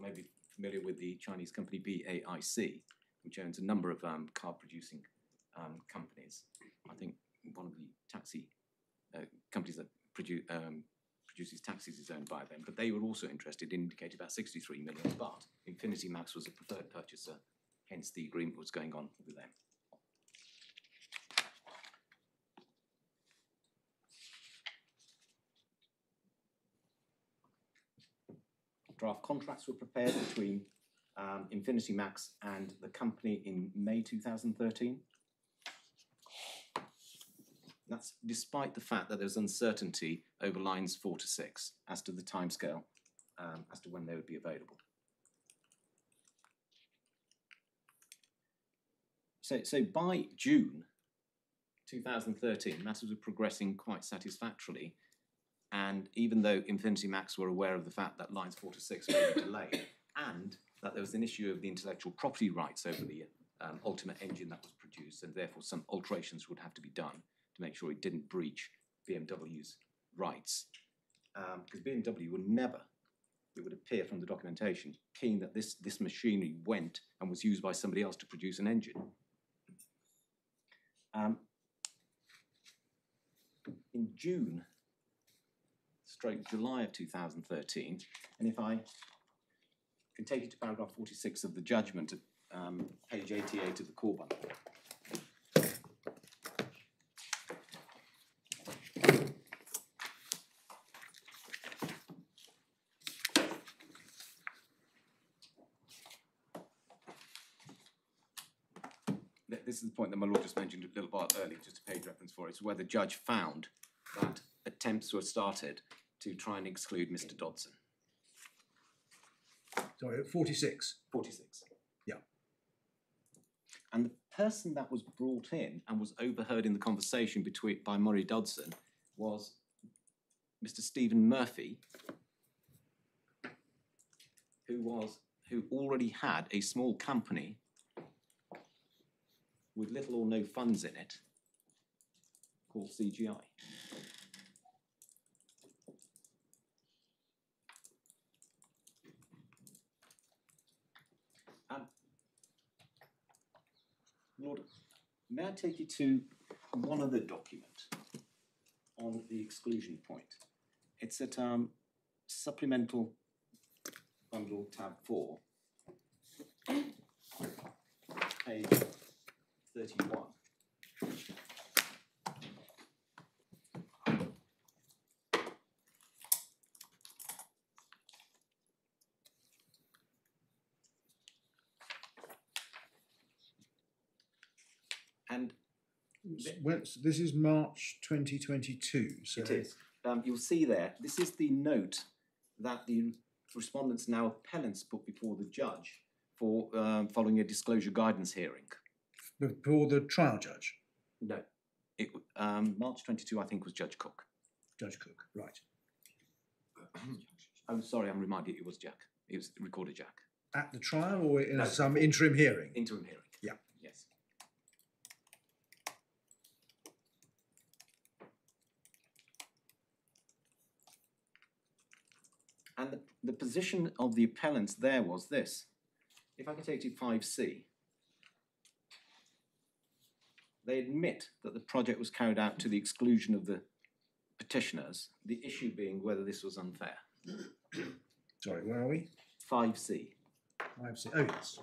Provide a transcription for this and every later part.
may be familiar with the Chinese company BAIC, which owns a number of car-producing companies. I think one of the taxi companies that produces taxis is owned by them, but they were also interested in indicating about 63 million, but Infinity Max was a preferred purchaser, hence the agreement was going on with them. Draft contracts were prepared between Infinity Max and the company in May 2013. That's despite the fact that there's uncertainty over lines 4 to 6 as to the timescale, as to when they would be available. So by June 2013, matters were progressing quite satisfactorily, and even though Infinity Max were aware of the fact that lines 4 to 6 were delayed, and that there was an issue of the intellectual property rights over the ultimate engine that was produced, and therefore some alterations would have to be done to make sure it didn't breach BMW's rights. Because BMW would never, it would appear from the documentation, keen that this machinery went and was used by somebody else to produce an engine. In July of 2013, and if I can take you to paragraph 46 of the judgment at page 88 of the core bundle. This is the point that my lord just mentioned a little while earlier, just a page reference for it, where the judge found that attempts were started to try and exclude Mr. Dodson. Sorry, 46? 46. Yeah. And the person that was brought in and was overheard in the conversation by Murray Dodson was Mr. Stephen Murphy, who already had a small company with little or no funds in it, called CGI. Lord, may I take you to one other document on the exclusion point? It's at supplemental bundle tab 4, page 31. And this is March 2022. So it is. You'll see there, this is the note that the respondents, now appellants, put before the judge for following a disclosure guidance hearing. Before the trial judge? No. March 22, I think, was Judge Cook. Judge Cook, right. I'm sorry, I'm reminded it was Jack. It was Recorder Jack. At the trial or in some interim hearing? Interim hearing. Yeah. Yes. And the position of the appellants there was this. If I can take you to 5C. They admit that the project was carried out to the exclusion of the petitioners, the issue being whether this was unfair. Sorry, where are we? 5C. 5C, oh yes.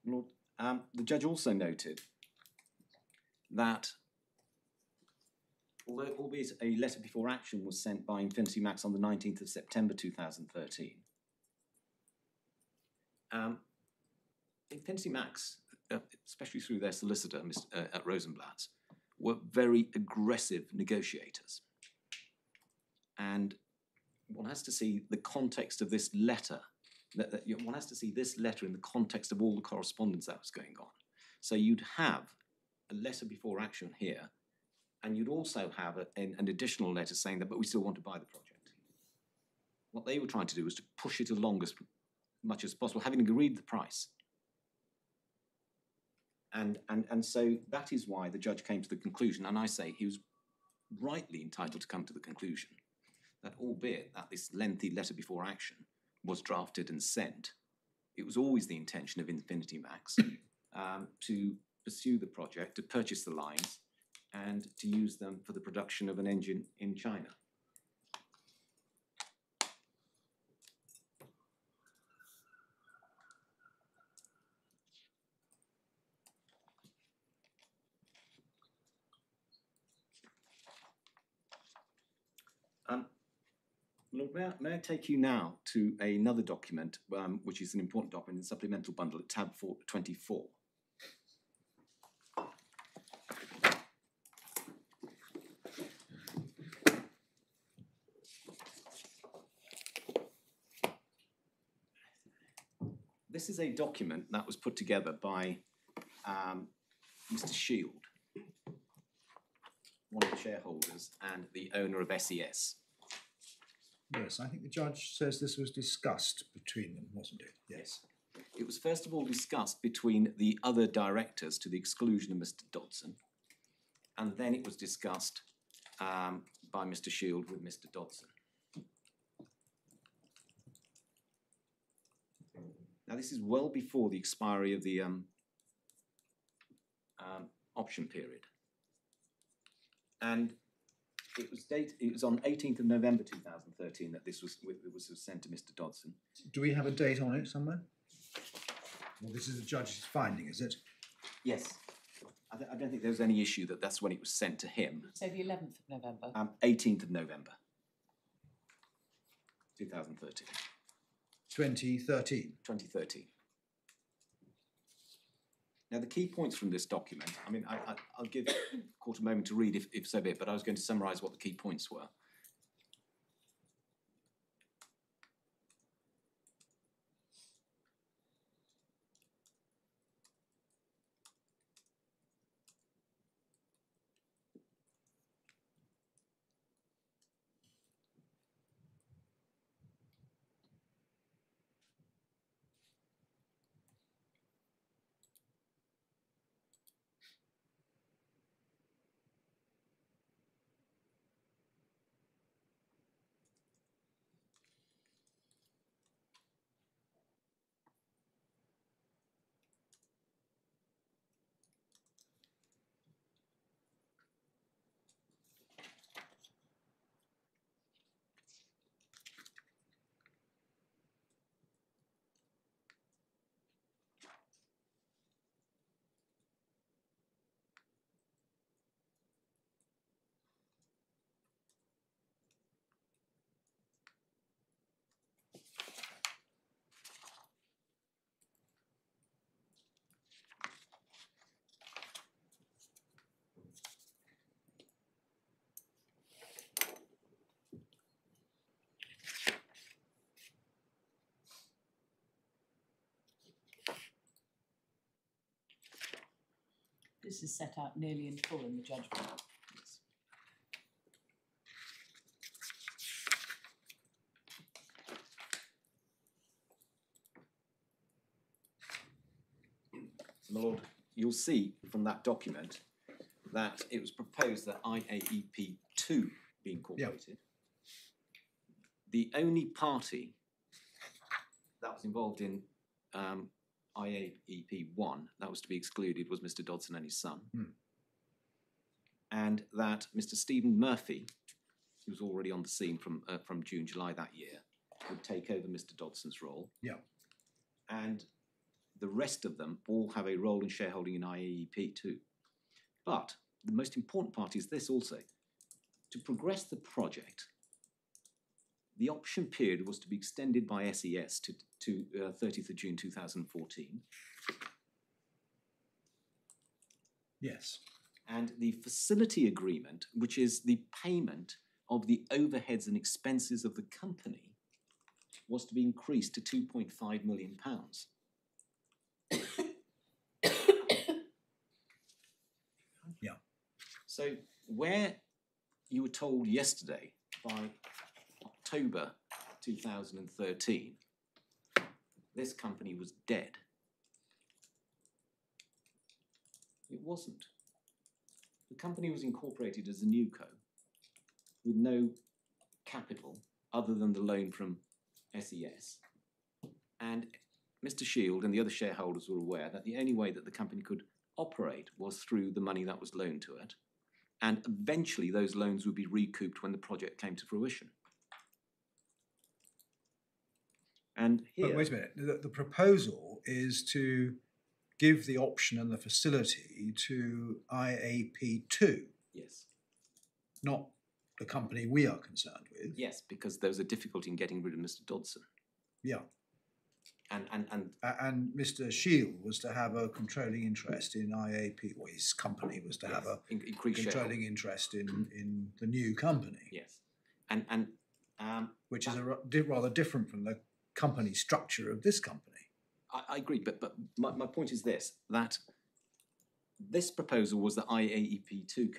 Lord, the judge also noted that, although albeit a letter before action was sent by Infinity Max on the 19th of September 2013, Infinity Max, especially through their solicitor at Rosenblatt, were very aggressive negotiators. And one has to see the context of this letter One has to see this letter in the context of all the correspondence that was going on. So you'd have a letter before action here, and you'd also have an additional letter saying that, but we still want to buy the project. What they were trying to do was to push it along as much as possible, having agreed the price. And so that is why the judge came to the conclusion, and I say he was rightly entitled to come to the conclusion, that albeit that this lengthy letter before action was drafted and sent, it was always the intention of Infinity Max to pursue the project, to purchase the lines, and to use them for the production of an engine in China. Lord Mayor, may I take you now to another document, which is an important document in the supplemental bundle at tab 24. This is a document that was put together by Mr. Shield, one of the shareholders and the owner of SES. Yes, I think the judge says this was discussed between them, wasn't it? Yes. It was first of all discussed between the other directors to the exclusion of Mr. Dodson, and then it was discussed by Mr. Shield with Mr. Dodson. Now this is well before the expiry of the option period, and it was on 18th of November 2013 that this was sent to Mr. Dodson. Do we have a date on it somewhere? Well, this is the judge's finding, is it? Yes. I don't think there was any issue that that's when it was sent to him. So the 11th of November? 18th of November 2013. 2013. 2013. Now, the key points from this document, I mean, I'll give the court a moment to read if so be it, but I was going to summarise what the key points were. This is set out nearly in full in the judgment. My Lord, you'll see from that document that it was proposed that IAEP2 be incorporated. Yep. The only party that was involved in IAEP1 that was to be excluded was Mr. Dodson and his son. And that Mr. Stephen Murphy, who was already on the scene from June, July that year, would take over Mr. Dodson's role. Yeah. And the rest of them all have a role in shareholding in IAEP too. But the most important part is this also. To progress the project, the option period was to be extended by SES to 30th of June 2014. Yes. And the facility agreement, which is the payment of the overheads and expenses of the company, was to be increased to £2.5 million. Yeah. So where you were told yesterday by October 2013, this company was dead. It wasn't. The company was incorporated as a new co with no capital other than the loan from SES. And Mr. Shield and the other shareholders were aware that the only way that the company could operate was through the money that was loaned to it. And eventually those loans would be recouped when the project came to fruition. And here... But wait a minute, the proposal is to give the option and the facility to IAP2, Yes. not the company we are concerned with. Yes, because there was a difficulty in getting rid of Mr. Dodson. Yeah. And Mr. Shield was to have a controlling interest in IAP, or his company was to have a controlling interest in the new company. Yes. And which is rather different from the company structure of this company. I agree, but my point is this, that this proposal was that IAEP2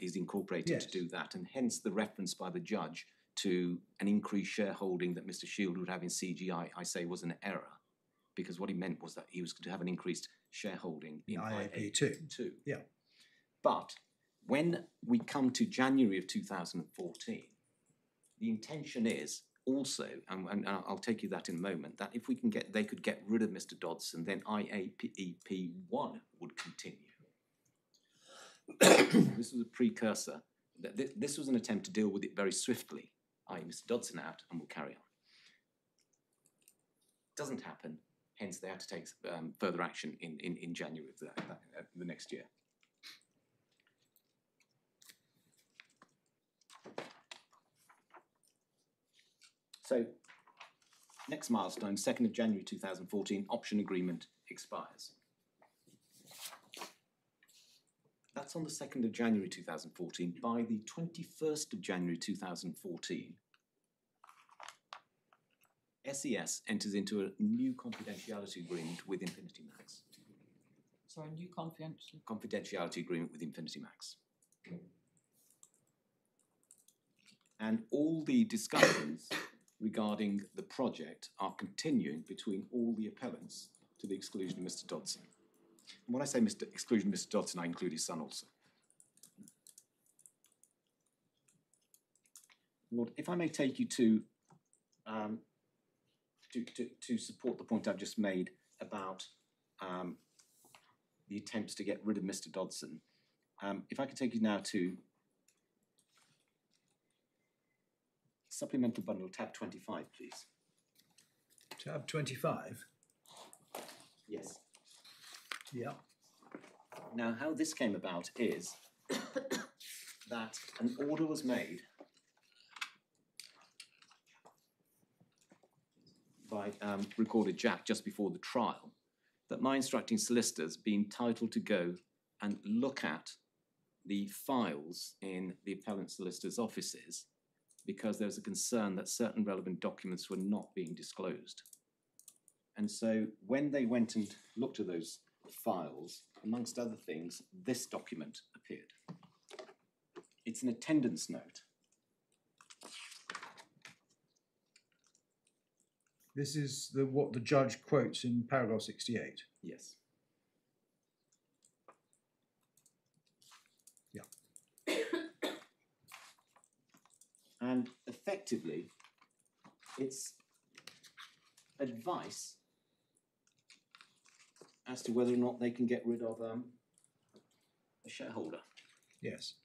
is incorporated to do that, and hence the reference by the judge to an increased shareholding that Mr. Shield would have in CGI, I say was an error, because what he meant was that he was going to have an increased shareholding in IAEP2. Yeah. But when we come to January of 2014, the intention is also, and I'll take you that in a moment, that if we can they could get rid of Mr. Dodson, then IAEP1 would continue. This was a precursor. This was an attempt to deal with it very swiftly, i.e. Mr. Dodson out, and we'll carry on. Doesn't happen, hence they had to take further action in January of the next year. So, next milestone, 2nd of January 2014, option agreement expires. That's on the 2nd of January 2014. By the 21st of January 2014, SES enters into a new confidentiality agreement with Infinity Max. Sorry, new confidentiality agreement with Infinity Max. And all the discussions regarding the project are continuing between all the appellants to the exclusion of Mr. Dodson. And when I say exclusion of Mr. Dodson, I include his son also. Lord, if I may take you to support the point I've just made about the attempts to get rid of Mr. Dodson, if I could take you now to Supplemental Bundle, tab 25, please. Tab 25? Yes. Yeah. Now, how this came about is that an order was made by Recorded Jack just before the trial that my instructing solicitors be entitled to go and look at the files in the appellant solicitors' offices because there was a concern that certain relevant documents were not being disclosed. And so when they went and looked at those files, amongst other things, this document appeared. It's an attendance note. This is what the judge quotes in paragraph 68. Yes. Yeah. And effectively, it's advice as to whether or not they can get rid of a shareholder. Yes.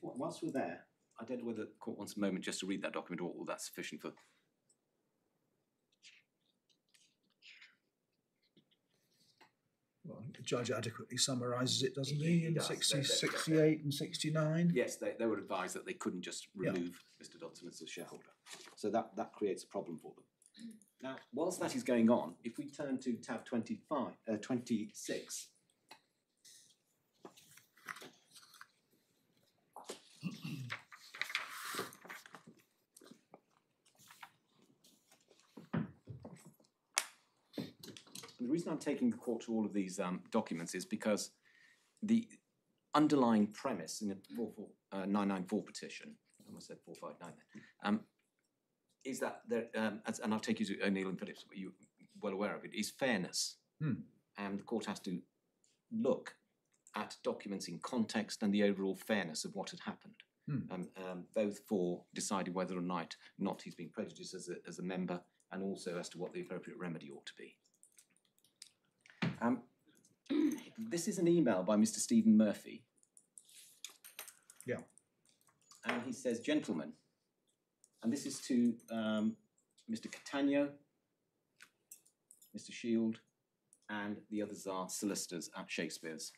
Whilst we're there, I don't know whether the court wants a moment just to read that document or that's sufficient for... Well, I think the judge adequately summarises it, doesn't He he, in does. 68 and 69? Yes, they were advised that they couldn't just remove Mr. Dodson as a shareholder. So that creates a problem for them. Now, whilst that is going on, if we turn to tab 26, The reason I'm taking the court to all of these documents is because the underlying premise in the 994 petition, I almost said 459 is that there, and I'll take you to O'Neill and Phillips, but you're well aware of it, is fairness. And the court has to look at documents in context and the overall fairness of what had happened, both for deciding whether or not he's been prejudiced as a member, and also as to what the appropriate remedy ought to be. This is an email by Mr. Stephen Murphy. Yeah. And he says, "Gentlemen," and this is to Mr. Catania, Mr. Shield, and the others are solicitors at Shakespeare's.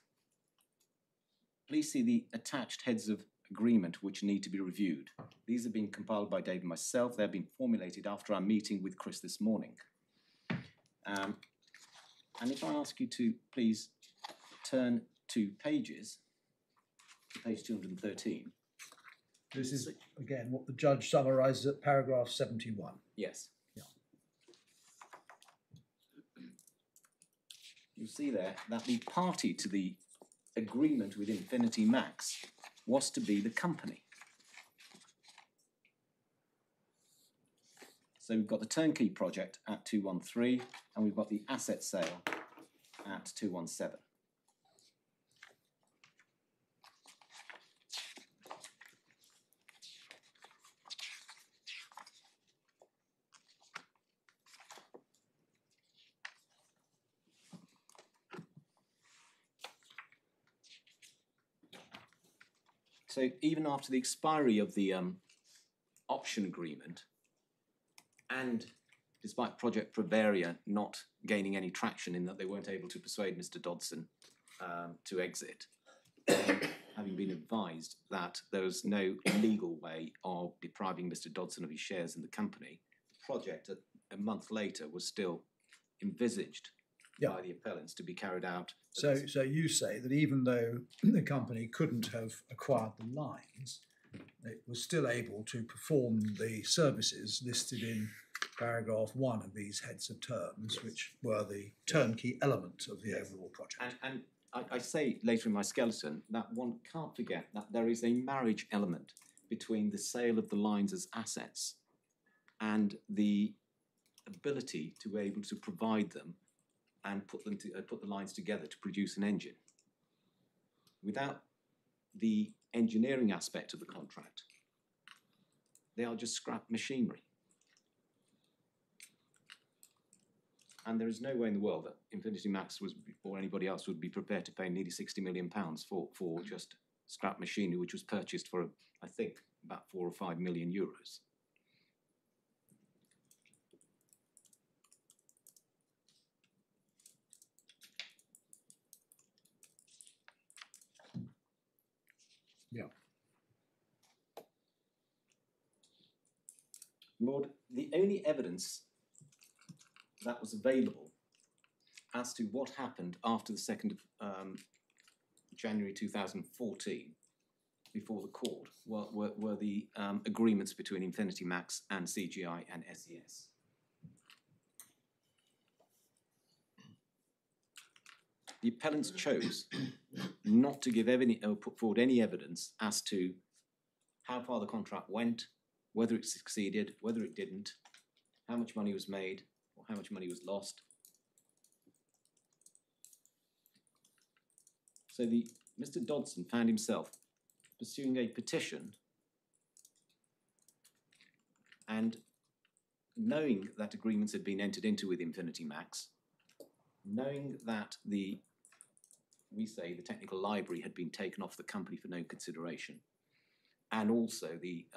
"Please see the attached heads of agreement which need to be reviewed. These have been compiled by Dave and myself. They have been formulated after our meeting with Chris this morning." And if I ask you to please turn to page 213. This is, again, what the judge summarises at paragraph 71. Yes. Yeah. You'll see there that the party to the agreement with Infinity Max was to be the company. So we've got the turnkey project at 213, and we've got the asset sale at 217. So even after the expiry of the option agreement, and despite Project Provaria not gaining any traction in that they weren't able to persuade Mr. Dodson to exit, having been advised that there was no legal way of depriving Mr. Dodson of his shares in the company, the project a month later was still envisaged by the appellants to be carried out. So you say that even though the company couldn't have acquired the lines, it was still able to perform the services listed in paragraph 1 of these heads of terms, which were the turnkey element of the overall project. And I say later in my skeleton that one can't forget that there is a marriage element between the sale of the lines as assets and the ability to be able to provide them and put the lines together to produce an engine. Without the engineering aspect of the contract, they are just scrap machinery. And there is no way in the world that Infinity Max or anybody else would be prepared to pay nearly £60 million for just scrap machinery, which was purchased for, I think, about 4 or 5 million euros. Yeah. Lord, the only evidence that was available as to what happened after the 2nd of January 2014 before the court were the agreements between Infinity Max and CGI and SES. The appellants chose not to give put forward any evidence as to how far the contract went, whether it succeeded, whether it didn't, how much money was made, or how much money was lost. So Mr. Dodson found himself pursuing a petition and knowing that agreements had been entered into with Infinity Max, knowing that the technical library had been taken off the company for no consideration, and also the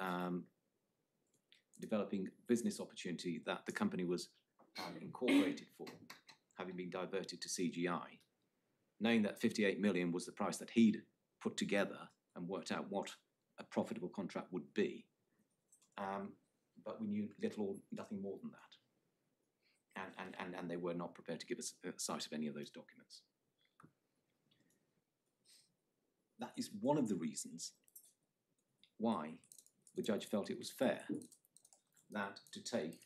developing business opportunity that the company was incorporated for, having been diverted to CGI, knowing that 58 million was the price that he'd put together and worked out what a profitable contract would be. But we knew little or nothing more than that. And they were not prepared to give us a sight of any of those documents. That is one of the reasons why the judge felt it was fair that to take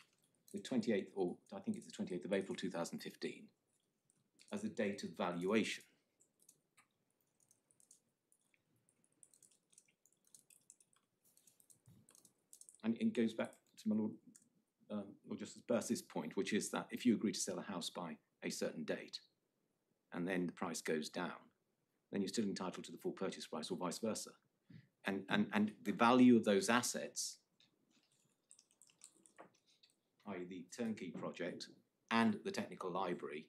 the 28th, or I think it's the 28th of April 2015, as a date of valuation. And it goes back to my Lord Justice Burs's point, which is that if you agree to sell a house by a certain date, and then the price goes down, then you're still entitled to the full purchase price, or vice versa. And the value of those assets, i.e. the turnkey project and the technical library,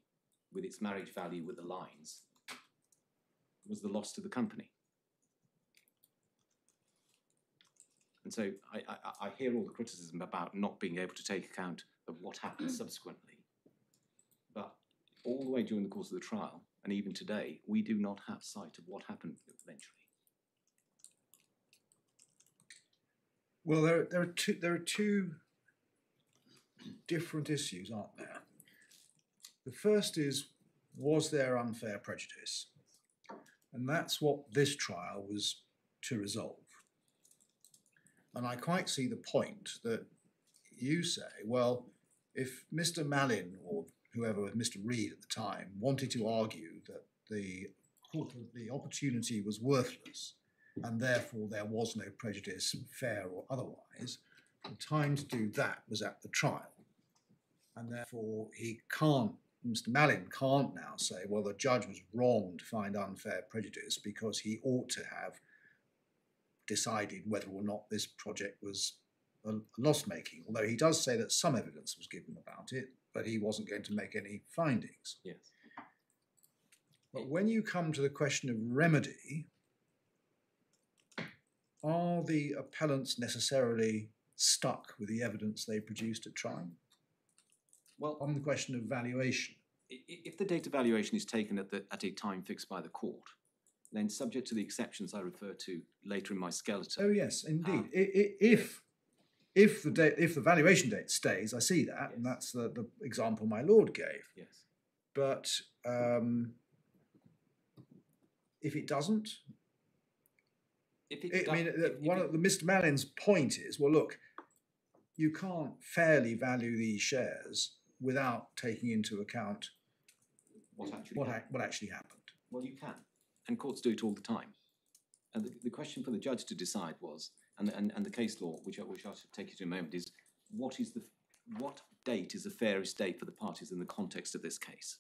with its marriage value with the lines, was the loss to the company. And so I hear all the criticism about not being able to take account of what happened subsequently. But all the way during the course of the trial, and even today, we do not have sight of what happened eventually. Well, there are two different issues, aren't there? The first is, was there unfair prejudice? And that's what this trial was to resolve. And I quite see the point that you say, well, if Mr. Mallin or whoever was Mr. Reed at the time wanted to argue that the opportunity was worthless and therefore there was no prejudice, fair or otherwise, the time to do that was at the trial. And therefore Mr. Mallin can't now say, well, the judge was wrong to find unfair prejudice because he ought to have decided whether or not this project was a loss-making, although he does say that some evidence was given about it, but he wasn't going to make any findings. Yes. But when you come to the question of remedy, are the appellants necessarily stuck with the evidence they produced at trial? Well, on the question of valuation. If the date of valuation is taken at a time fixed by the court, then subject to the exceptions I refer to later in my skeleton. Oh yes, indeed. If the valuation date stays, I see that, yes. And that's the example my lord gave. Yes. But if it doesn't, one of Mr. Mallin's point is, well, look, you can't fairly value these shares without taking into account what actually happened. Well, you can, and courts do it all the time. And the question for the judge to decide was, and the case law, which I should take you to in a moment, is what date is the fairest date for the parties in the context of this case?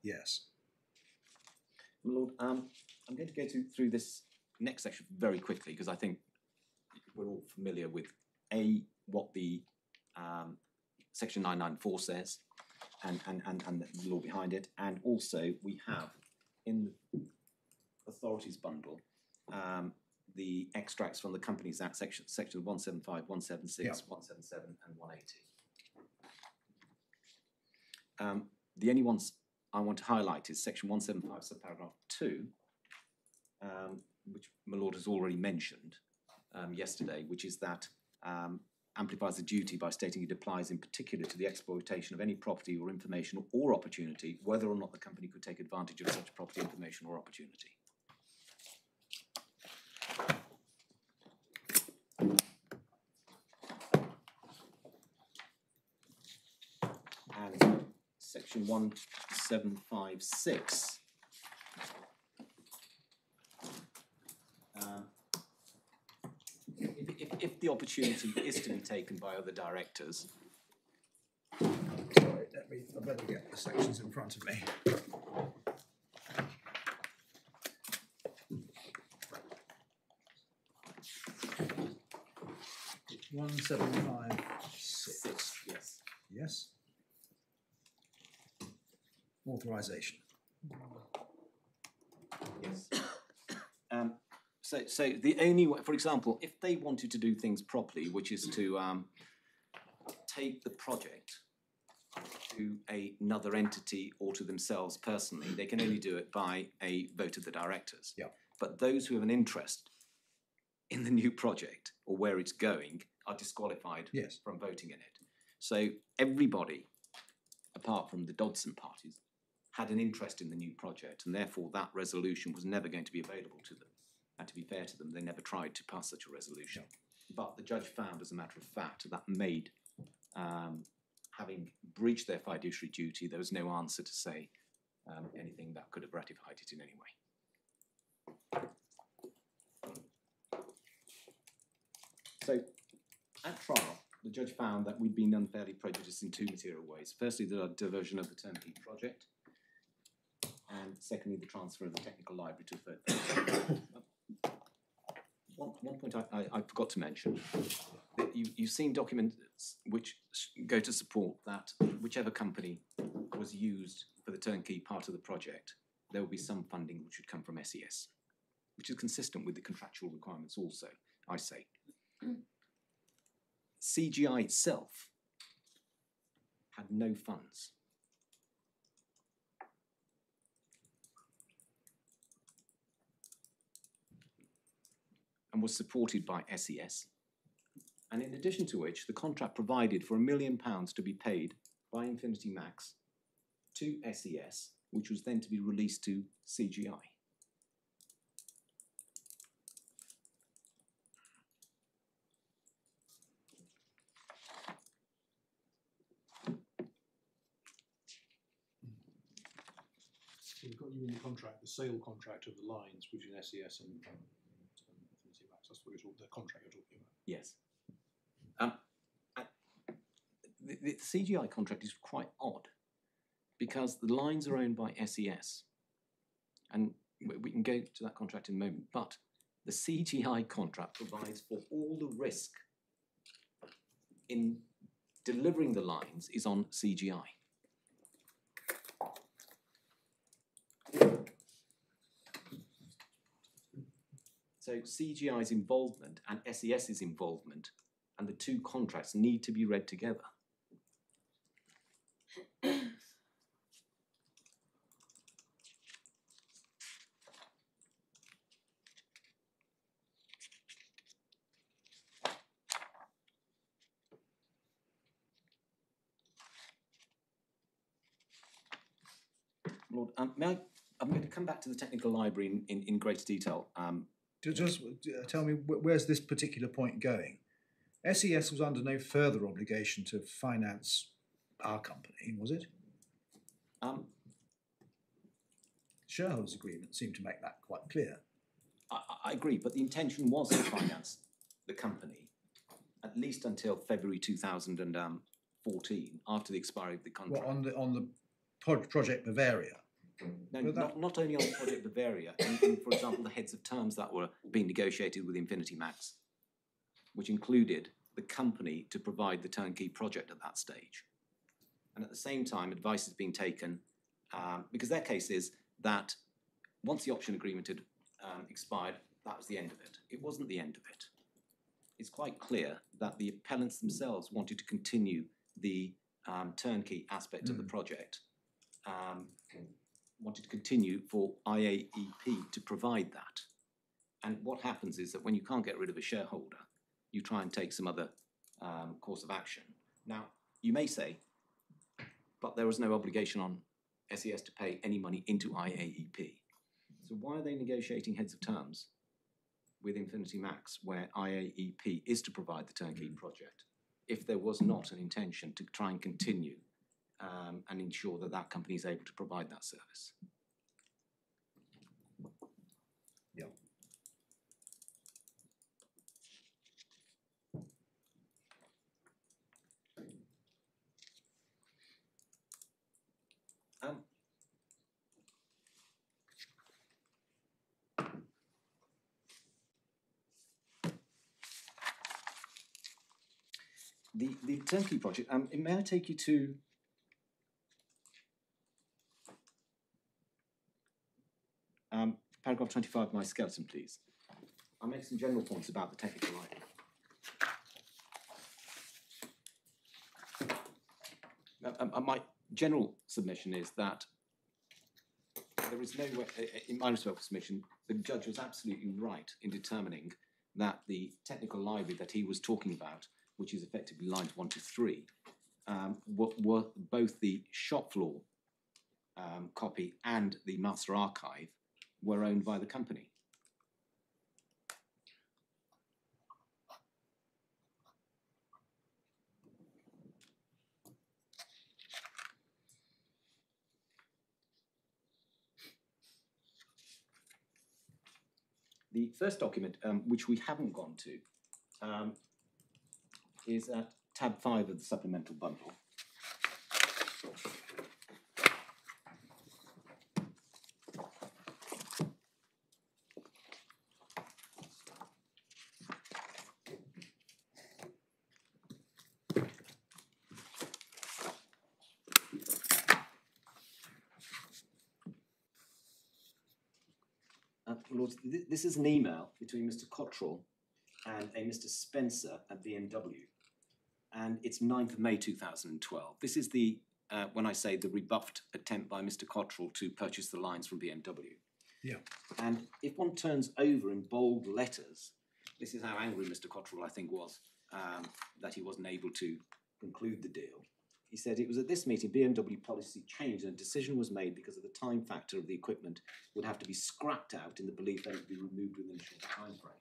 Yes. My Lord, I'm going to go through this next section very quickly because I think we're all familiar with what the Section 994 says and the law behind it, and also we have in the authorities bundle the extracts from the Companies Act, section 175, 176, yeah. 177 and 180. The only ones I want to highlight is section 175, subparagraph 2, which my Lord has already mentioned yesterday, which is that amplifies the duty by stating it applies in particular to the exploitation of any property or information or opportunity, whether or not the company could take advantage of such property, information or opportunity. And section 1756 if the opportunity is to be taken by other directors. Sorry, I better get the sections in front of me. 1756. Yes. Yes. Authorization. Yes. So the only way, for example, if they wanted to do things properly, which is to take the project to another entity or to themselves personally, they can only do it by a vote of the directors. Yeah. But those who have an interest in the new project or where it's going are disqualified Yes. from voting in it. So everybody, apart from the Dodson parties, had an interest in the new project, and therefore that resolution was never going to be available to them. And to be fair to them, they never tried to pass such a resolution. But the judge found, as a matter of fact, that made, having breached their fiduciary duty, there was no answer to say anything that could have ratified it in any way. So, at trial, the judge found that we'd been unfairly prejudiced in two material ways. Firstly, the diversion of the turnkey project, and secondly, the transfer of the technical library to a third party. One point I forgot to mention, that you've seen documents which go to support that whichever company was used for the turnkey part of the project, there will be some funding which would come from SES, which is consistent with the contractual requirements also, I say. CGI itself had no funds. And was supported by SES. And in addition to which, the contract provided for £1 million to be paid by Infinity Max to SES, which was then to be released to CGI. So we've got you in the contract, the sale contract of the lines between SES and Infinity Max. That's what the contract you're talking about. Yes. The CGI contract is quite odd because the lines are owned by SES, and we can go to that contract in a moment, but the CGI contract provides for all the risk in delivering the lines is on CGI. So CGI's involvement and SES's involvement and the two contracts need to be read together. Lord, I'm going to come back to the technical library in greater detail. Just tell me, where's this particular point going? SES was under no further obligation to finance our company, was it? Shareholders' agreement seemed to make that quite clear. I agree, but the intention was to finance the company at least until February 2014, after the expiry of the contract. Well, on the Project Bavaria. No, not only on Project Bavaria, in, for example, the heads of terms that were being negotiated with Infinity Max, which included the company to provide the turnkey project at that stage. And at the same time, advice is being taken, because their case is that once the option agreement had expired, that was the end of it. It wasn't the end of it. It's quite clear that the appellants themselves wanted to continue the turnkey aspect of the project, wanted to continue for IAEP to provide that. And what happens is that when you can't get rid of a shareholder, you try and take some other course of action. Now, you may say, but there was no obligation on SES to pay any money into IAEP. So why are they negotiating heads of terms with Infinity Max where IAEP is to provide the turnkey project if there was not an intention to try and continue and ensure that that company is able to provide that service? Yeah. The turnkey project, may I take you to paragraph 25 of my skeleton, please. I'll make some general points about the technical library. My general submission is that there is no way, in my respectful submission, the judge was absolutely right in determining that the technical library that he was talking about, which is effectively lines 1 to 3, were both the shop floor copy and the master archive were owned by the company. The first document, which we haven't gone to, is at tab 5 of the supplemental bundle. Lord, this is an email between Mr. Cottrell and a Mr. Spencer at BMW, and it's 9th of May 2012. This is the, when I say the rebuffed attempt by Mr. Cottrell to purchase the lines from BMW. Yeah. And if one turns over in bold letters, this is how angry Mr. Cottrell, I think, was that he wasn't able to conclude the deal. He said, it was at this meeting BMW policy changed and a decision was made because of the time factor of the equipment would have to be scrapped out in the belief that it would be removed within a short time frame.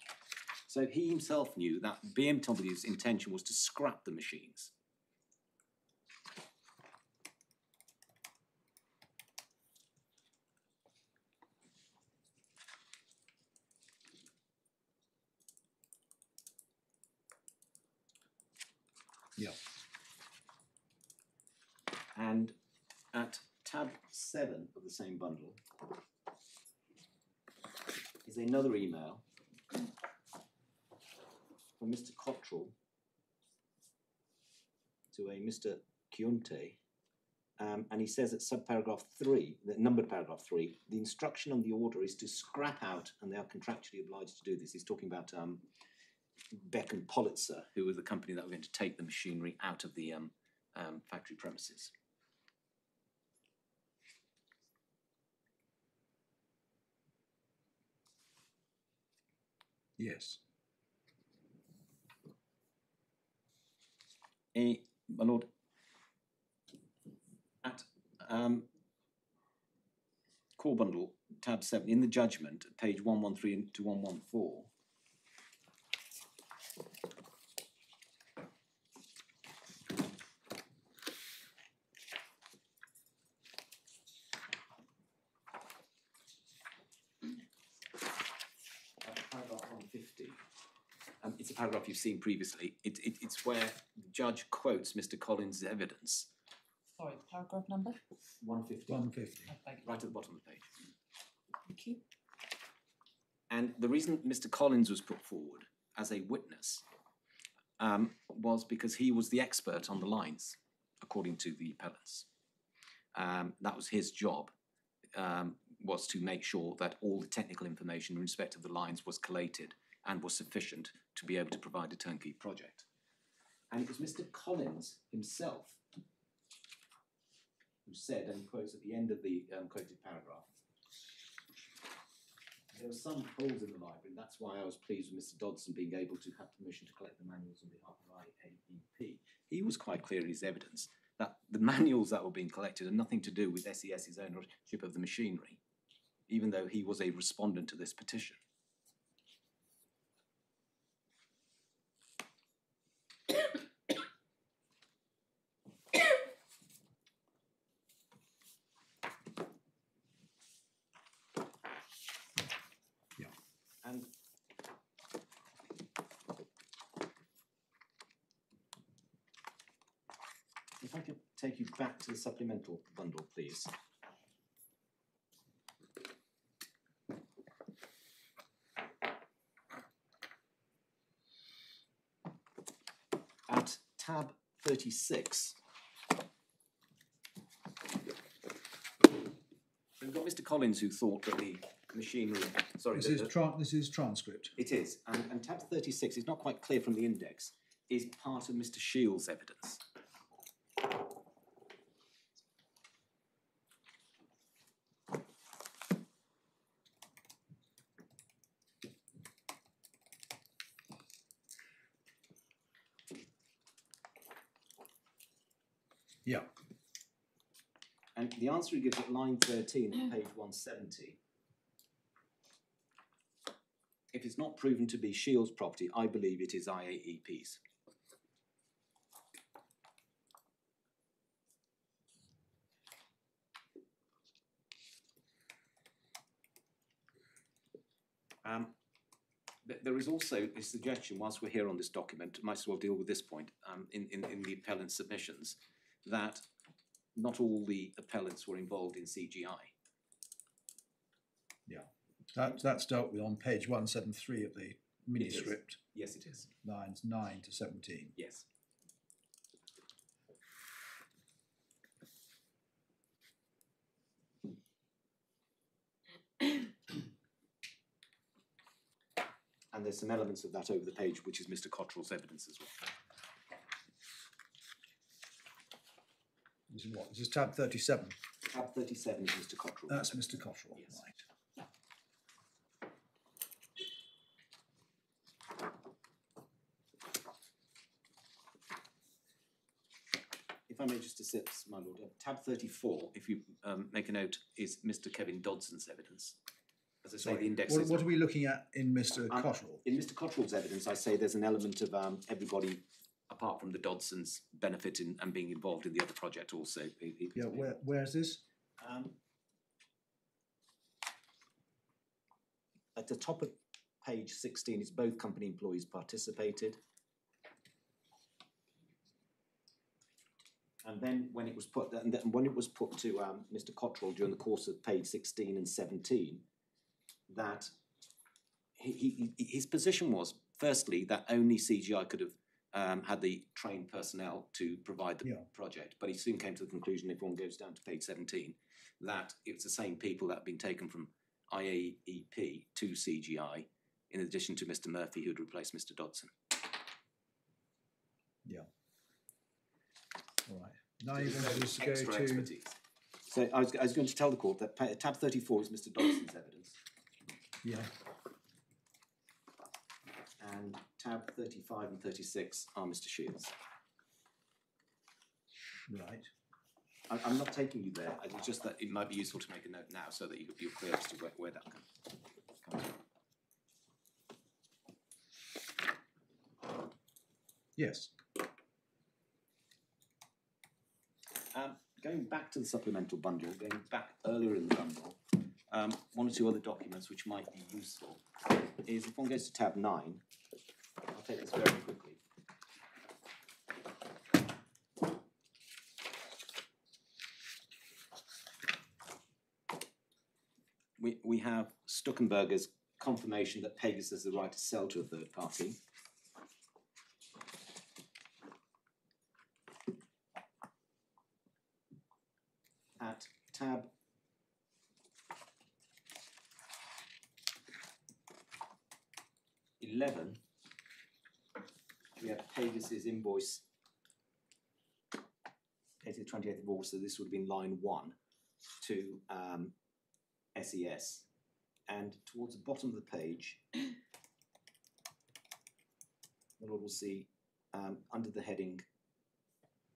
So he himself knew that BMW's intention was to scrap the machines. Yeah. And at tab 7 of the same bundle is another email from Mr. Cottrell to a Mr. Chiunte, and he says at subparagraph 3, the numbered paragraph 3, the instruction on the order is to scrap out, and they are contractually obliged to do this. He's talking about Beck and Politzer, who were the company that were going to take the machinery out of the factory premises. Yes. My Lord, at core bundle, tab 7, in the judgment, page 113 to 114, paragraph 150. It's a paragraph you've seen previously. It's where the judge quotes Mr. Collins' evidence. Sorry, paragraph number? 150. 150. Right at the bottom of the page. Thank you. And the reason Mr. Collins was put forward as a witness was because he was the expert on the lines, according to the appellants. That was his job, was to make sure that all the technical information in respect of the lines was collated and was sufficient to be able to provide a turnkey project. And it was Mr. Collins himself who said, and he quotes at the end of the quoted paragraph, there were some holes in the library, and that's why I was pleased with Mr. Dodson being able to have permission to collect the manuals on behalf of IAEP. He was quite clear in his evidence that the manuals that were being collected had nothing to do with SES's ownership of the machinery, even though he was a respondent to this petition. And if I could take you back to the supplemental bundle, please. At tab 36, we've got Mr. Collins who thought that the machinery, sorry, This is transcript. it is, and tab 36 is not quite clear from the index, is part of Mr. Shields' evidence. Yeah. And the answer he gives at line 13 of page 170. If it's not proven to be Shields property, I believe it is IAEP's. There is also a suggestion, whilst we're here on this document, might as well deal with this point in the appellant submissions, that not all the appellants were involved in CGI. Yeah, that's dealt with on page 173 of the manuscript, Yes, it is. lines 9 to 17. Yes. And there's some elements of that over the page, which is Mr. Cottrell's evidence as well. This is what? This is tab 37. Tab 37 is Mr. Cottrell. That's Mr. Cottrell, Yes. right. If I may just assist, my lord, tab 34, if you make a note, is Mr. Kevin Dodson's evidence. As I say, the index is... What are we looking at in Mr. Cottrell? In Mr. Cottrell's evidence, I say there's an element of everybody, apart from the Dodsons, benefiting and being involved in the other project also. Yeah, where is this? At the top of page 16, it's both company employees participated. And then when it was put, to Mr. Cottrell during the course of page 16 and 17, that his position was, firstly, that only CGI could have had the trained personnel to provide the project, but he soon came to the conclusion, if one goes down to page 17, that it's the same people that have been taken from IAEP to CGI, in addition to Mr. Murphy, who would replace Mr. Dodson. Yeah. All right. Now you want us to go to... Expertise. So I was going to tell the court that tab 34 is Mr. Dodson's evidence. Yeah. And tab 35 and 36 are Mr. Shields. Right. I'm not taking you there. It's just that it might be useful to make a note now so that you're clear as to where that comes from. Yes. Going back to the supplemental bundle, going back earlier in the bundle, one or two other documents which might be useful is if one goes to tab 9, I'll take this very quickly. We have Stuckenberger's confirmation that Pegasus has the right to sell to a third party. At tab 11, we have Pegasus invoice dated the 28th of August, so this would have been line 1 to SES. And towards the bottom of the page, the Lord will see under the heading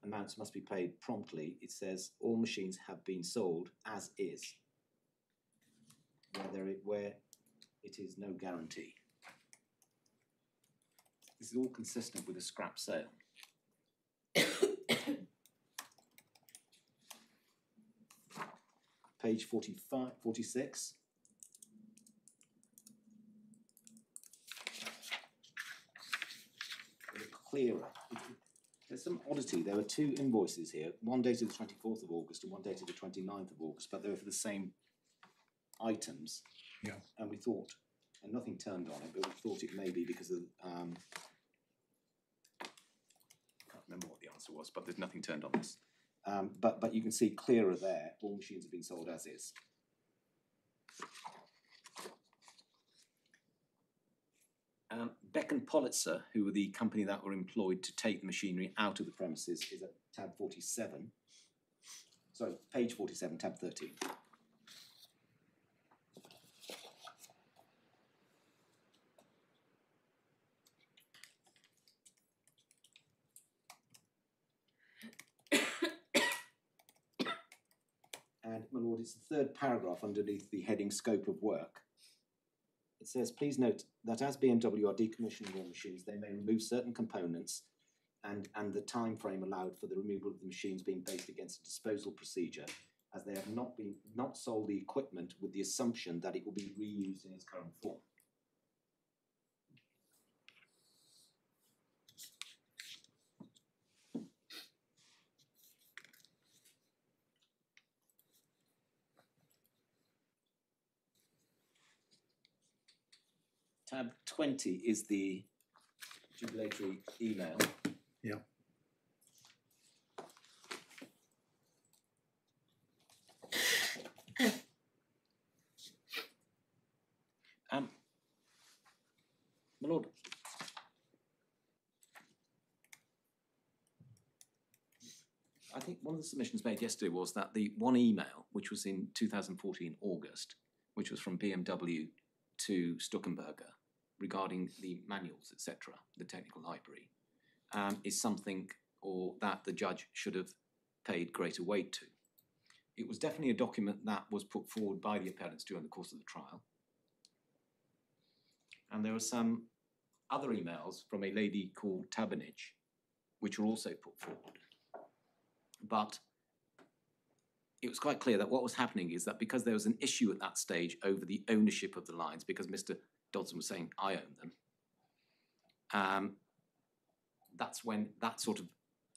amounts must be paid promptly, it says all machines have been sold as is, where it is no guarantee. This is all consistent with a scrap sale. Page 45, 46. Clearer. There's some oddity. There were two invoices here, one dated the 24th of August and one dated the 29th of August, but they were for the same items. Yeah. And we thought, and nothing turned on it, but we thought it may be because of, I can't remember what the answer was, but there's nothing turned on this. But you can see clearer there, all machines have been sold as is. Beck and Politzer, who were the company that were employed to take the machinery out of the premises, is at tab 47. Sorry, page 47, tab 13. my lord, it's the third paragraph underneath the heading Scope of Work. It says, please note that as BMW are decommissioning all machines, they may remove certain components and the time frame allowed for the removal of the machines being based against a disposal procedure, as they have not sold the equipment with the assumption that it will be reused in its current form. Tab 20 is the jubilatory email. Yeah. My lord, I think one of the submissions made yesterday was that the one email, which was in 2014 August, which was from BMW to Stuckenberger regarding the manuals, etc., the technical library, is something or that the judge should have paid greater weight to. It was definitely a document that was put forward by the appellants during the course of the trial. And there were some other emails from a lady called Tabernich, which were also put forward. But it was quite clear that what was happening is that because there was an issue at that stage over the ownership of the lines, because Mr. Dodson was saying, I own them, that's when that sort of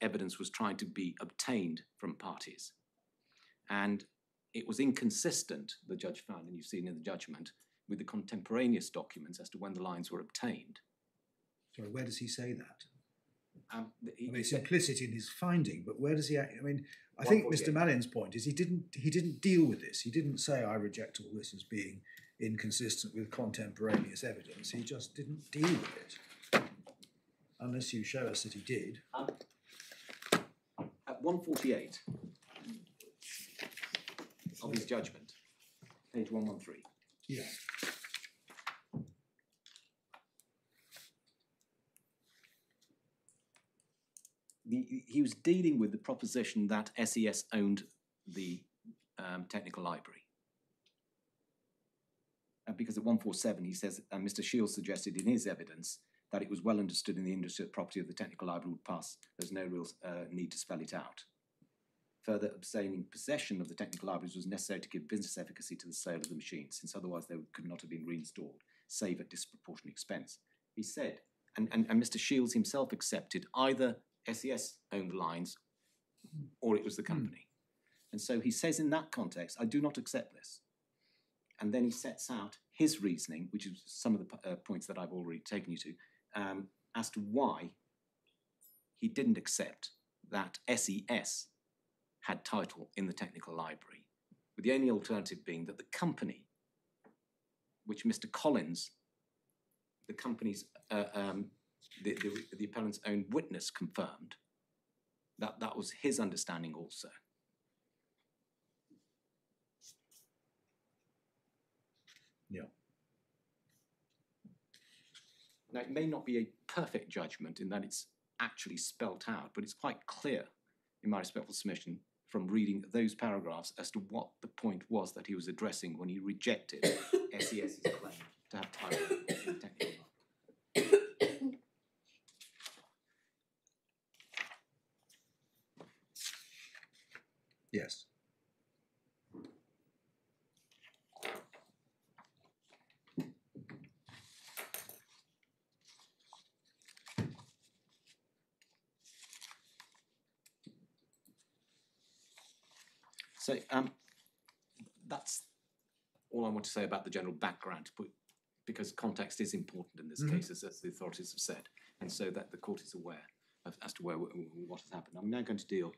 evidence was trying to be obtained from parties. And it was inconsistent, the judge found, and you've seen in the judgment, with the contemporaneous documents as to when the lines were obtained. Sorry, where does he say that? I mean, it's implicit in his finding, but where does he? I mean, I think Mr. Mallin's point is he didn't deal with this. He didn't say I reject all this as being inconsistent with contemporaneous evidence. He just didn't deal with it, unless you show us that he did. At 148 of his judgment, page 113. Yeah. He was dealing with the proposition that SES owned the technical library. Because at 147 he says, Mr. Shields suggested in his evidence that it was well understood in the industry that property of the technical library would pass. There's no real need to spell it out. Further, obtaining possession of the technical libraries was necessary to give business efficacy to the sale of the machines, since otherwise they could not have been reinstalled, save at disproportionate expense. He said, and Mr. Shields himself accepted, either SES owned the lines or it was the company. And so he says in that context, I do not accept this. And then he sets out his reasoning, which is some of the points that I've already taken you to, as to why he didn't accept that SES had title in the technical library, with the only alternative being that the company, which Mr. Collins, the company's, the appellant's own witness confirmed, that was his understanding also. Yeah. Now, it may not be a perfect judgment in that it's actually spelt out, but it's quite clear, in my respectful submission, from reading those paragraphs as to what the point was that he was addressing when he rejected SES's claim to have title in the technical library. Yes. So that's all I want to say about the general background, because context is important in this case, as the authorities have said, and so that the court is aware as to what has happened. I'm now going to deal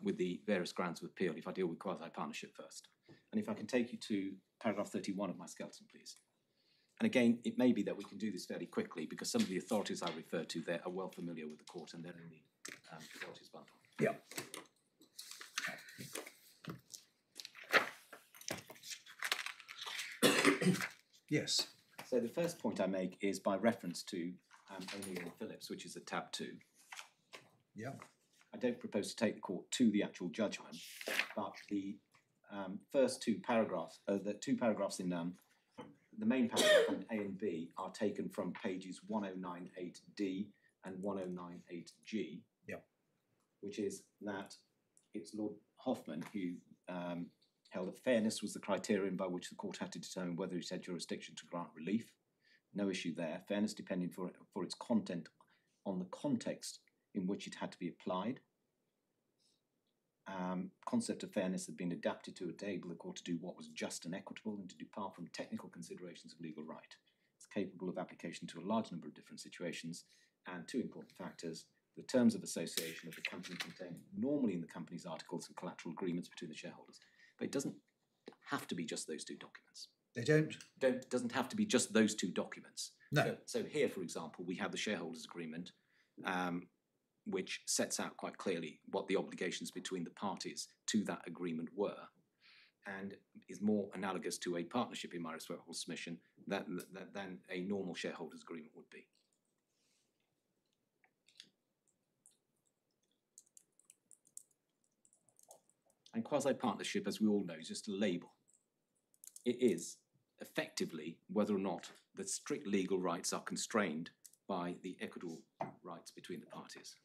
with the various grounds of appeal, if I deal with quasi-partnership first. And if I can take you to paragraph 31 of my skeleton, please. And again, it may be that we can do this fairly quickly, because some of the authorities I refer to there are well familiar with the court, and they're in the authorities bundle. Yeah. Yes. So the first point I make is by reference to O'Neill and Phillips, which is at tab 2. Yeah. I don't propose to take the court to the actual judgment, but the first two paragraphs, the two paragraphs in the main paragraph on A and B are taken from pages 1098D and 1098G. Yep. Which is that it's Lord Hoffman who held that fairness was the criterion by which the court had to determine whether it had jurisdiction to grant relief. No issue there. Fairness depending for its content on the context in which it had to be applied. Concept of fairness had been adapted to enable the court to do what was just and equitable and to depart from technical considerations of legal right. It's capable of application to a large number of different situations, and two important factors: the terms of association of the company contained normally in the company's articles and collateral agreements between the shareholders. But it doesn't have to be just those two documents. They don't? Doesn't have to be just those two documents. No. So here, for example, we have the shareholders' agreement, which sets out quite clearly what the obligations between the parties to that agreement were, and is more analogous to a partnership, in my respectful submission, than a normal shareholders' agreement would be. And quasi-partnership, as we all know, is just a label. It is effectively whether or not the strict legal rights are constrained by the equitable rights between the parties.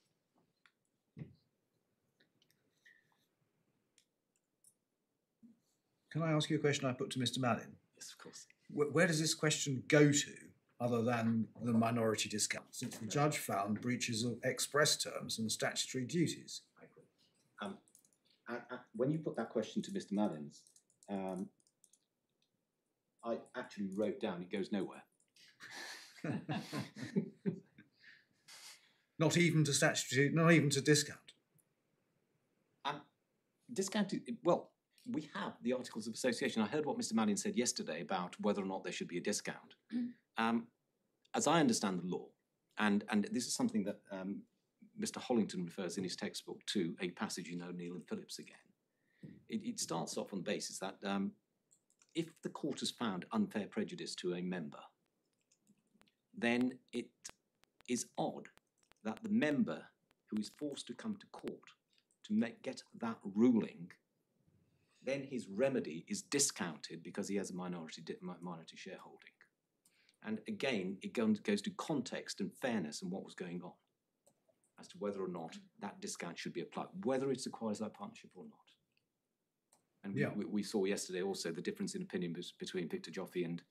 Can I ask you a question I put to Mr. Mallin? Yes, of course. Where does this question go to, other than the minority discount, since the judge found breaches of express terms and statutory duties? I agree. When you put that question to Mr. Mallins, I actually wrote down it goes nowhere. Not even to statutory, not even to discount. Discounted, well, we have the Articles of Association. I heard what Mr. Mallin said yesterday about whether or not there should be a discount. As I understand the law, and this is something that Mr. Hollington refers in his textbook to a passage in O'Neill and Phillips again. It starts off on the basis that if the court has found unfair prejudice to a member, then it is odd that the member who is forced to come to court to get that ruling, then his remedy is discounted because he has a minority shareholding. And again, it goes to context and fairness and what was going on as to whether or not that discount should be applied, whether it's a quasi-partnership or not. And we saw yesterday also the difference in opinion between Victor Joffe and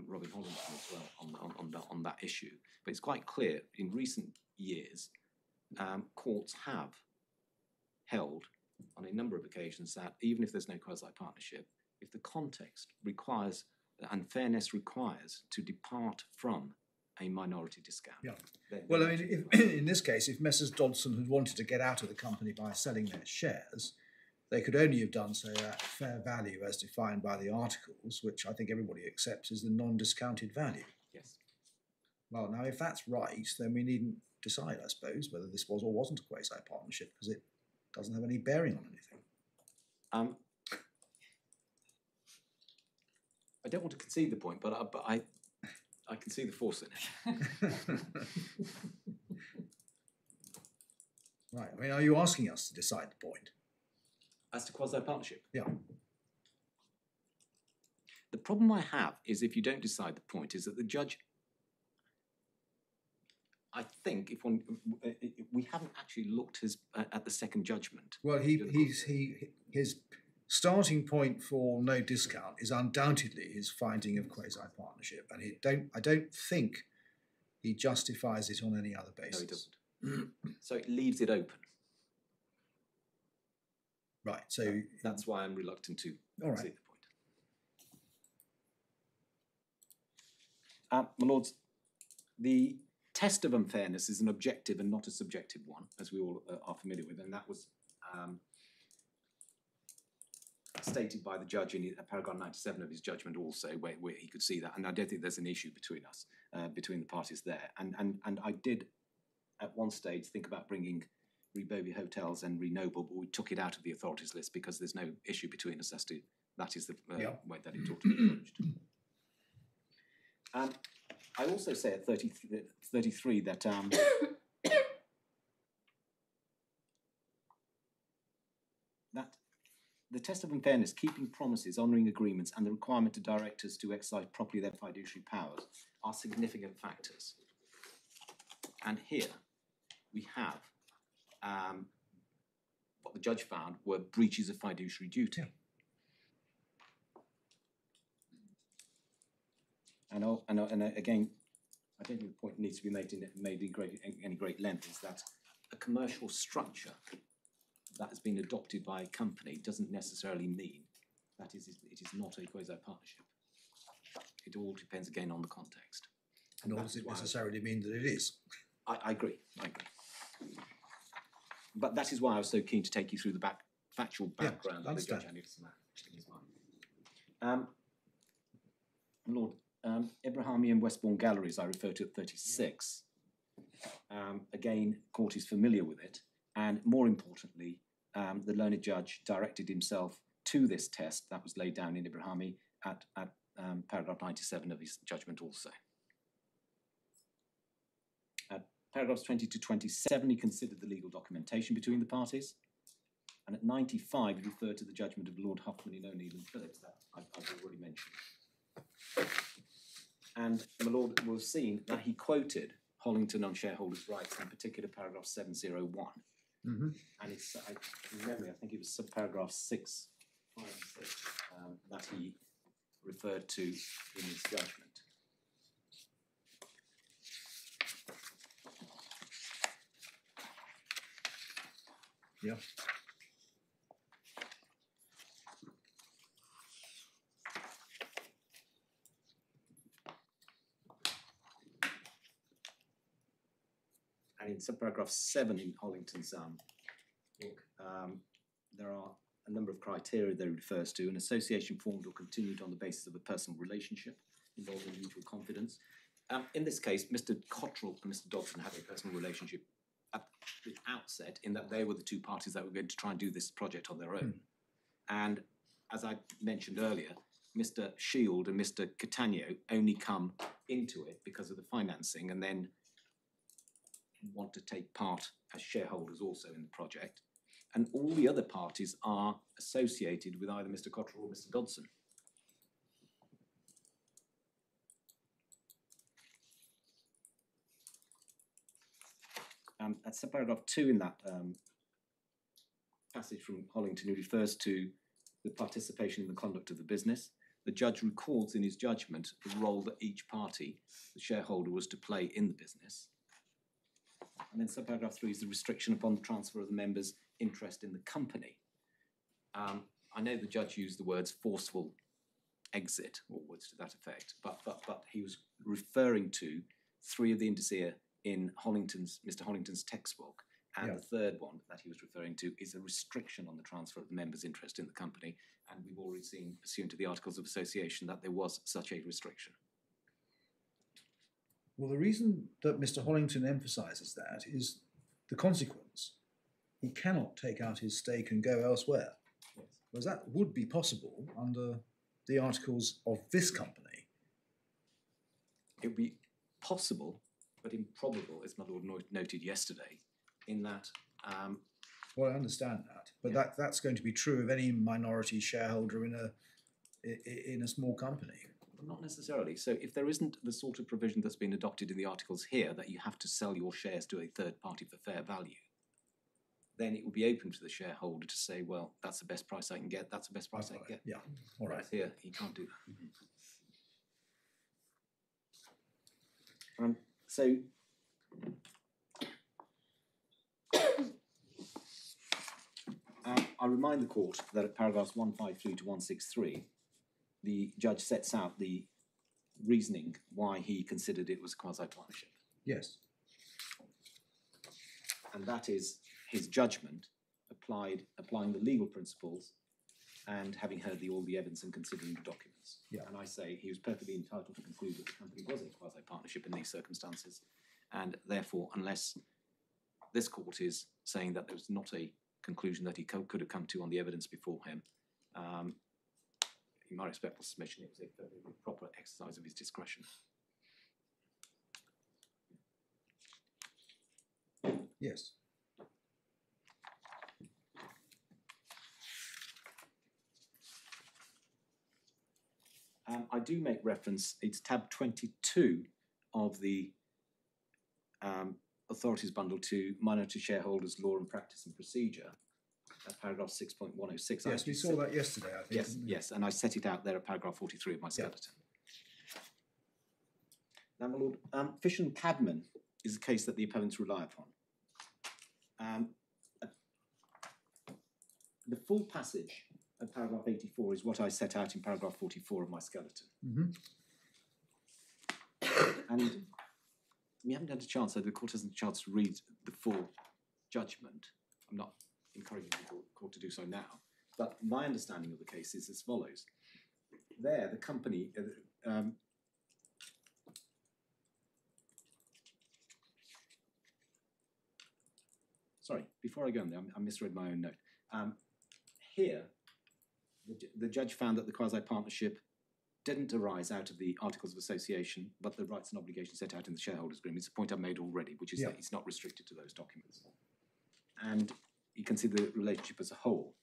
Robin Hollington as well on that issue. But it's quite clear in recent years, courts have held on a number of occasions that even if there's no quasi-partnership, if the context requires and fairness requires to depart from a minority discount. Yeah. Well, I mean, in this case, if Messrs. Dodson had wanted to get out of the company by selling their shares, they could only have done so at fair value as defined by the articles, which I think everybody accepts is the non-discounted value. Yes. Well, now, if that's right, then we needn't decide, I suppose, whether this was or wasn't a quasi-partnership, because it doesn't have any bearing on anything. I don't want to concede the point, but I can see the force in it. Right. I mean, are you asking us to decide the point? As to quasi-partnership? Yeah. The problem I have is if you don't decide the point is that the judge, I think we haven't actually looked at the second judgment. Well, his starting point for no discount is undoubtedly his finding of quasi-partnership, and I don't think he justifies it on any other basis. No, he doesn't. So it leaves it open. Right. So that's why I'm reluctant to concede the point. My lords, the test of unfairness is an objective and not a subjective one, as we all are familiar with, and that was stated by the judge in paragraph 97 of his judgment also, where he could see that, and I don't think there's an issue between us, between the parties there. And I did, at one stage, think about bringing Rebovey Hotels and Renoble, but we took it out of the authorities list because there's no issue between us as to that is the way that it ought to be approached. I also say at 33 that that the test of unfairness, keeping promises, honouring agreements, and the requirement of directors to exercise properly their fiduciary powers are significant factors. And here we have what the judge found were breaches of fiduciary duty. And again, I don't think the point needs to be made in any great length, is that a commercial structure that has been adopted by a company doesn't necessarily mean that it is not a quasi-partnership. It all depends again on the context. Nor does it necessarily mean that it is. I agree. But that is why I was so keen to take you through the factual background that the judge had in his mind. Lord, Ibrahimi and Westbourne Galleries I refer to at 36. Again, court is familiar with it, and more importantly, the learned judge directed himself to this test that was laid down in Ibrahimi at paragraph 97 of his judgment also. At paragraphs 20 to 27, he considered the legal documentation between the parties, and at 95, he referred to the judgment of Lord Huffman in O'Neill and Phillips that I've already mentioned. And my lord will have seen that he quoted Hollington on shareholders' rights, in particular paragraph 701. And it's, from memory, I think it was subparagraph 6, 5 and 6 that he referred to in his judgment. Yeah. And in subparagraph 7 in Hollington's book, there are a number of criteria that it refers to: an association formed or continued on the basis of a personal relationship involving mutual confidence. In this case, Mr. Cottrell and Mr. Dodson had a personal relationship at the outset, in that they were the two parties that were going to try and do this project on their own. And as I mentioned earlier, Mr. Shield and Mr. Catania only come into it because of the financing, and then want to take part as shareholders also in the project. And all the other parties are associated with either Mr. Cottrell or Mr. Dodson. At subparagraph 2 in that passage from Hollington, who refers to the participation in the conduct of the business, the judge records in his judgment the role that each party, the shareholder, was to play in the business. And then subparagraph 3 is the restriction upon the transfer of the members' interest in the company. I know the judge used the words forceful exit, or words to that effect, but he was referring to 3 of the indicia in Mr. Hollington's textbook, and the third one that he was referring to is a restriction on the transfer of the members' interest in the company, and we've already seen, pursuant to the Articles of Association, that there was such a restriction. Well, the reason that Mr. Hollington emphasises that is the consequence. He cannot take out his stake and go elsewhere. Yes. Whereas that would be possible under the articles of this company. It would be possible, but improbable, as my lord noted yesterday, in that... well, I understand that, but that's going to be true of any minority shareholder in a small company. Not necessarily. So if there isn't the sort of provision that's been adopted in the articles here, that you have to sell your shares to a third party for fair value, then it will be open to the shareholder to say, well, that's the best price I can get, that's the best price I can get. Yeah, all right. Whereas here, you can't do that. So I remind the court that at paragraphs 153 to 163, the judge sets out the reasoning why he considered it was a quasi-partnership. Yes. And that is his judgment applying the legal principles and having heard all the evidence and considering the documents. Yeah. And I say he was perfectly entitled to conclude that the company was a quasi-partnership in these circumstances, and therefore, unless this court is saying that there was not a conclusion that he could have come to on the evidence before him, in my respectful submission, it was a perfectly proper exercise of his discretion. Yes. I do make reference, it's tab 22 of the authorities bundle to minority shareholders law and practice and procedure, paragraph 6.106. Yes, we saw that yesterday, I think. Yes, didn't we? yes, and I set it out there at paragraph 43 of my skeleton. Now, my lord, Fish and Padman is a case that the appellants rely upon. The full passage of paragraph 84 is what I set out in paragraph 44 of my skeleton. Mhm. And we haven't had a chance, so the court hasn't had a chance to read the full judgment. I'm not encouraging the court to do so now, but my understanding of the case is as follows. There, the company, sorry, before I go on there, I misread my own note. Here, the judge found that the quasi-partnership didn't arise out of the Articles of Association, but the rights and obligations set out in the shareholders' agreement. It's a point I've made already, which is that it's not restricted to those documents. And you can see the relationship as a whole.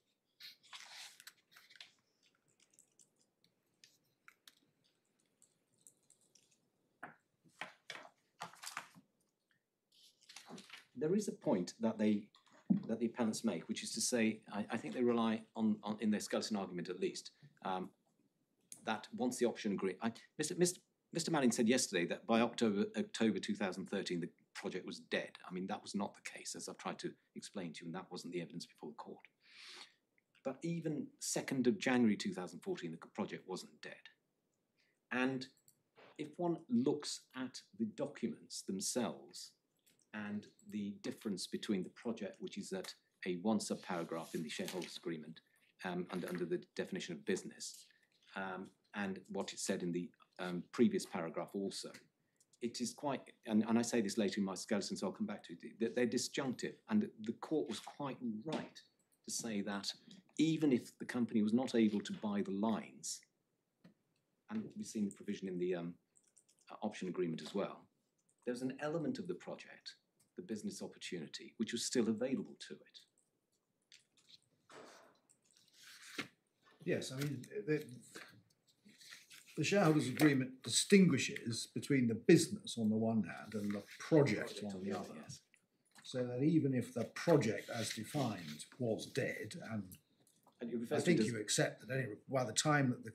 There is a point that the appellants make, which is to say, I think they rely on in their skeleton argument at least, that once the option agreement, Mr. Manning said yesterday that by October 2013 the project was dead. I mean, that was not the case, as I've tried to explain to you, and that wasn't the evidence before the court. But even 2nd of January 2014, the project wasn't dead. And if one looks at the documents themselves and the difference between the project, which is at a one subparagraph in the shareholders' agreement under the definition of business, and what it said in the previous paragraph also, it is quite, and I say this later in my skeleton, so I'll come back to it, that they're disjunctive, and the court was quite right to say that even if the company was not able to buy the lines, and we've seen the provision in the option agreement as well, there's an element of the project, the business opportunity, which was still available to it. Yes, I mean, the shareholders' agreement distinguishes between the business on the one hand and the project on the other. Yes. So that even if the project as defined was dead, and it I refers to think it as- you accept that by the time the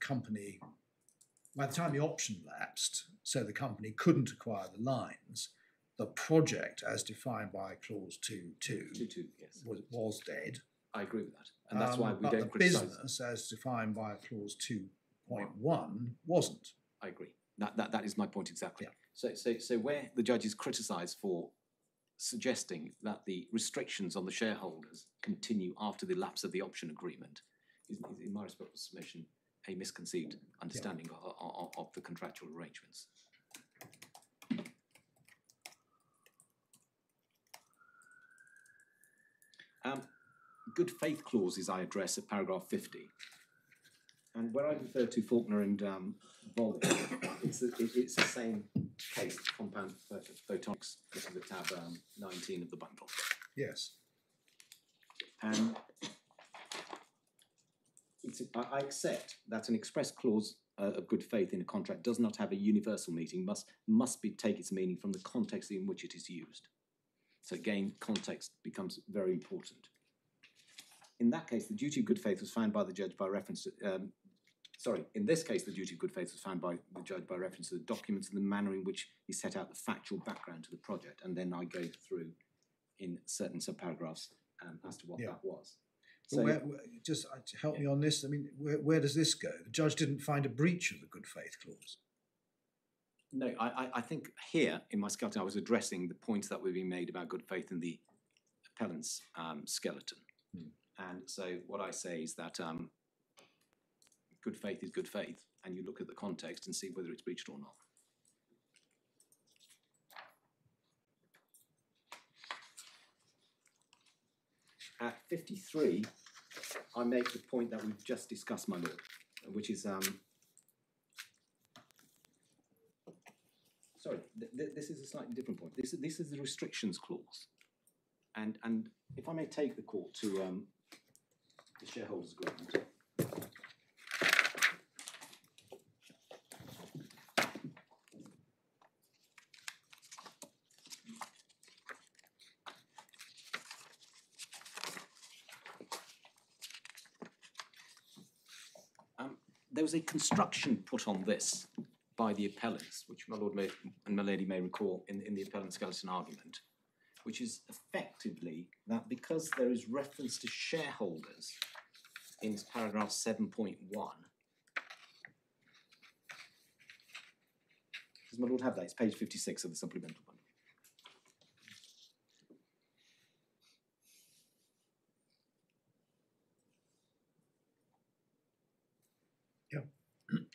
option lapsed, so the company couldn't acquire the lines, the project as defined by clause 2.2 yes. was dead. I agree with that. And that's why we but don't the criticise. business as defined by clause 2.1 wasn't. I agree. That is my point exactly. Yeah. So where the judge is criticised for suggesting that the restrictions on the shareholders continue after the lapse of the option agreement is in my respectful submission, a misconceived understanding of the contractual arrangements. Good faith clauses I address at paragraph 50. And where I refer to Faulkner and Volley, it's the same case, compound photonics. This is the tab 19 of the bundle. Yes. And I accept that an express clause of good faith in a contract does not have a universal meaning, must take its meaning from the context in which it is used. So again, context becomes very important. In that case, the duty of good faith was found by the judge by reference to, in this case, the duty of good faith was found by the judge by reference to the documents and the manner in which he set out the factual background to the project. And then I go through in certain subparagraphs as to what that was. So, Just help me on this. I mean, where does this go? The judge didn't find a breach of the good faith clause. No, I think here in my skeleton I was addressing the points that were being made about good faith in the appellant's skeleton. And so what I say is that good faith is good faith, and you look at the context and see whether it's breached or not. At 53, I make the point that we've just discussed, my lord, which is this is a slightly different point. This is the restrictions clause, and if I may take the court to the shareholders' agreement. there was a construction put on this by the appellants, which my lord and my lady may recall in the appellant skeleton argument, which is effectively that because there is reference to shareholders in paragraph 7.1. Does my lord have that? It's page 56 of the supplemental bundle.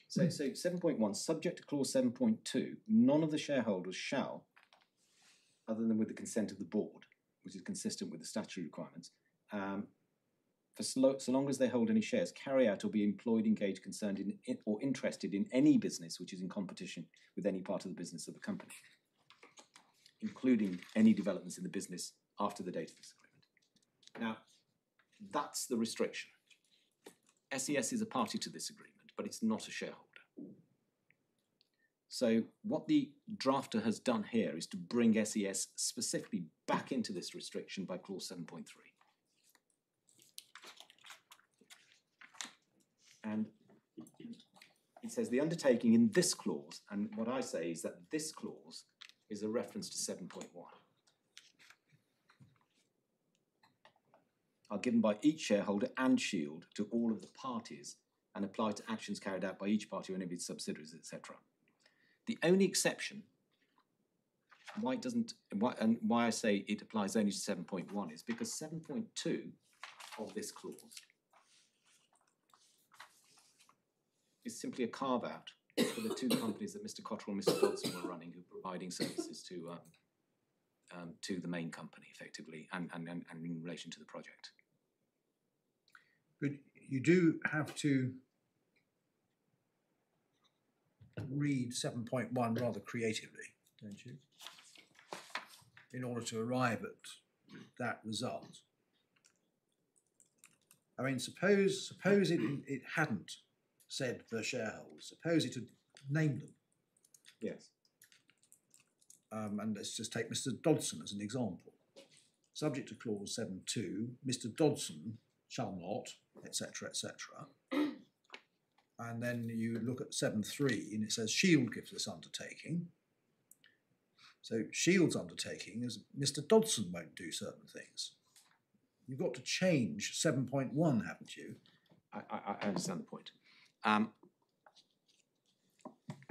So 7.1, subject to clause 7.2, none of the shareholders shall, other than with the consent of the board, which is consistent with the statutory requirements, for so long as they hold any shares, carry out or be employed, engaged, concerned in or interested in any business which is in competition with any part of the business of the company, including any developments in the business after the date of this agreement. Now, that's the restriction. SES is a party to this agreement, but it's not a shareholder. So what the drafter has done here is to bring SES specifically back into this restriction by clause 7.3. And it says the undertaking in this clause, and what I say is that this clause is a reference to 7.1. Are given by each shareholder and shield to all of the parties and apply to actions carried out by each party or any of its subsidiaries, etc. The only exception, why I say it applies only to 7.1 is because 7.2 of this clause is simply a carve-out for the two companies that Mr. Cottrell and Mr. Dodson were running, who were providing services to the main company, effectively, and in relation to the project. But you do have to read 7.1 rather creatively, don't you? In order to arrive at that result. I mean, suppose it hadn't said the shareholders. Suppose it had named them. Yes. And let's just take Mr. Dodson as an example. Subject to clause 7.2, Mr. Dodson shall not, etc., etc. And then you look at 7.3 and it says Shield gives this undertaking. So Shield's undertaking is Mr. Dodson won't do certain things. You've got to change 7.1, haven't you? I understand the point. I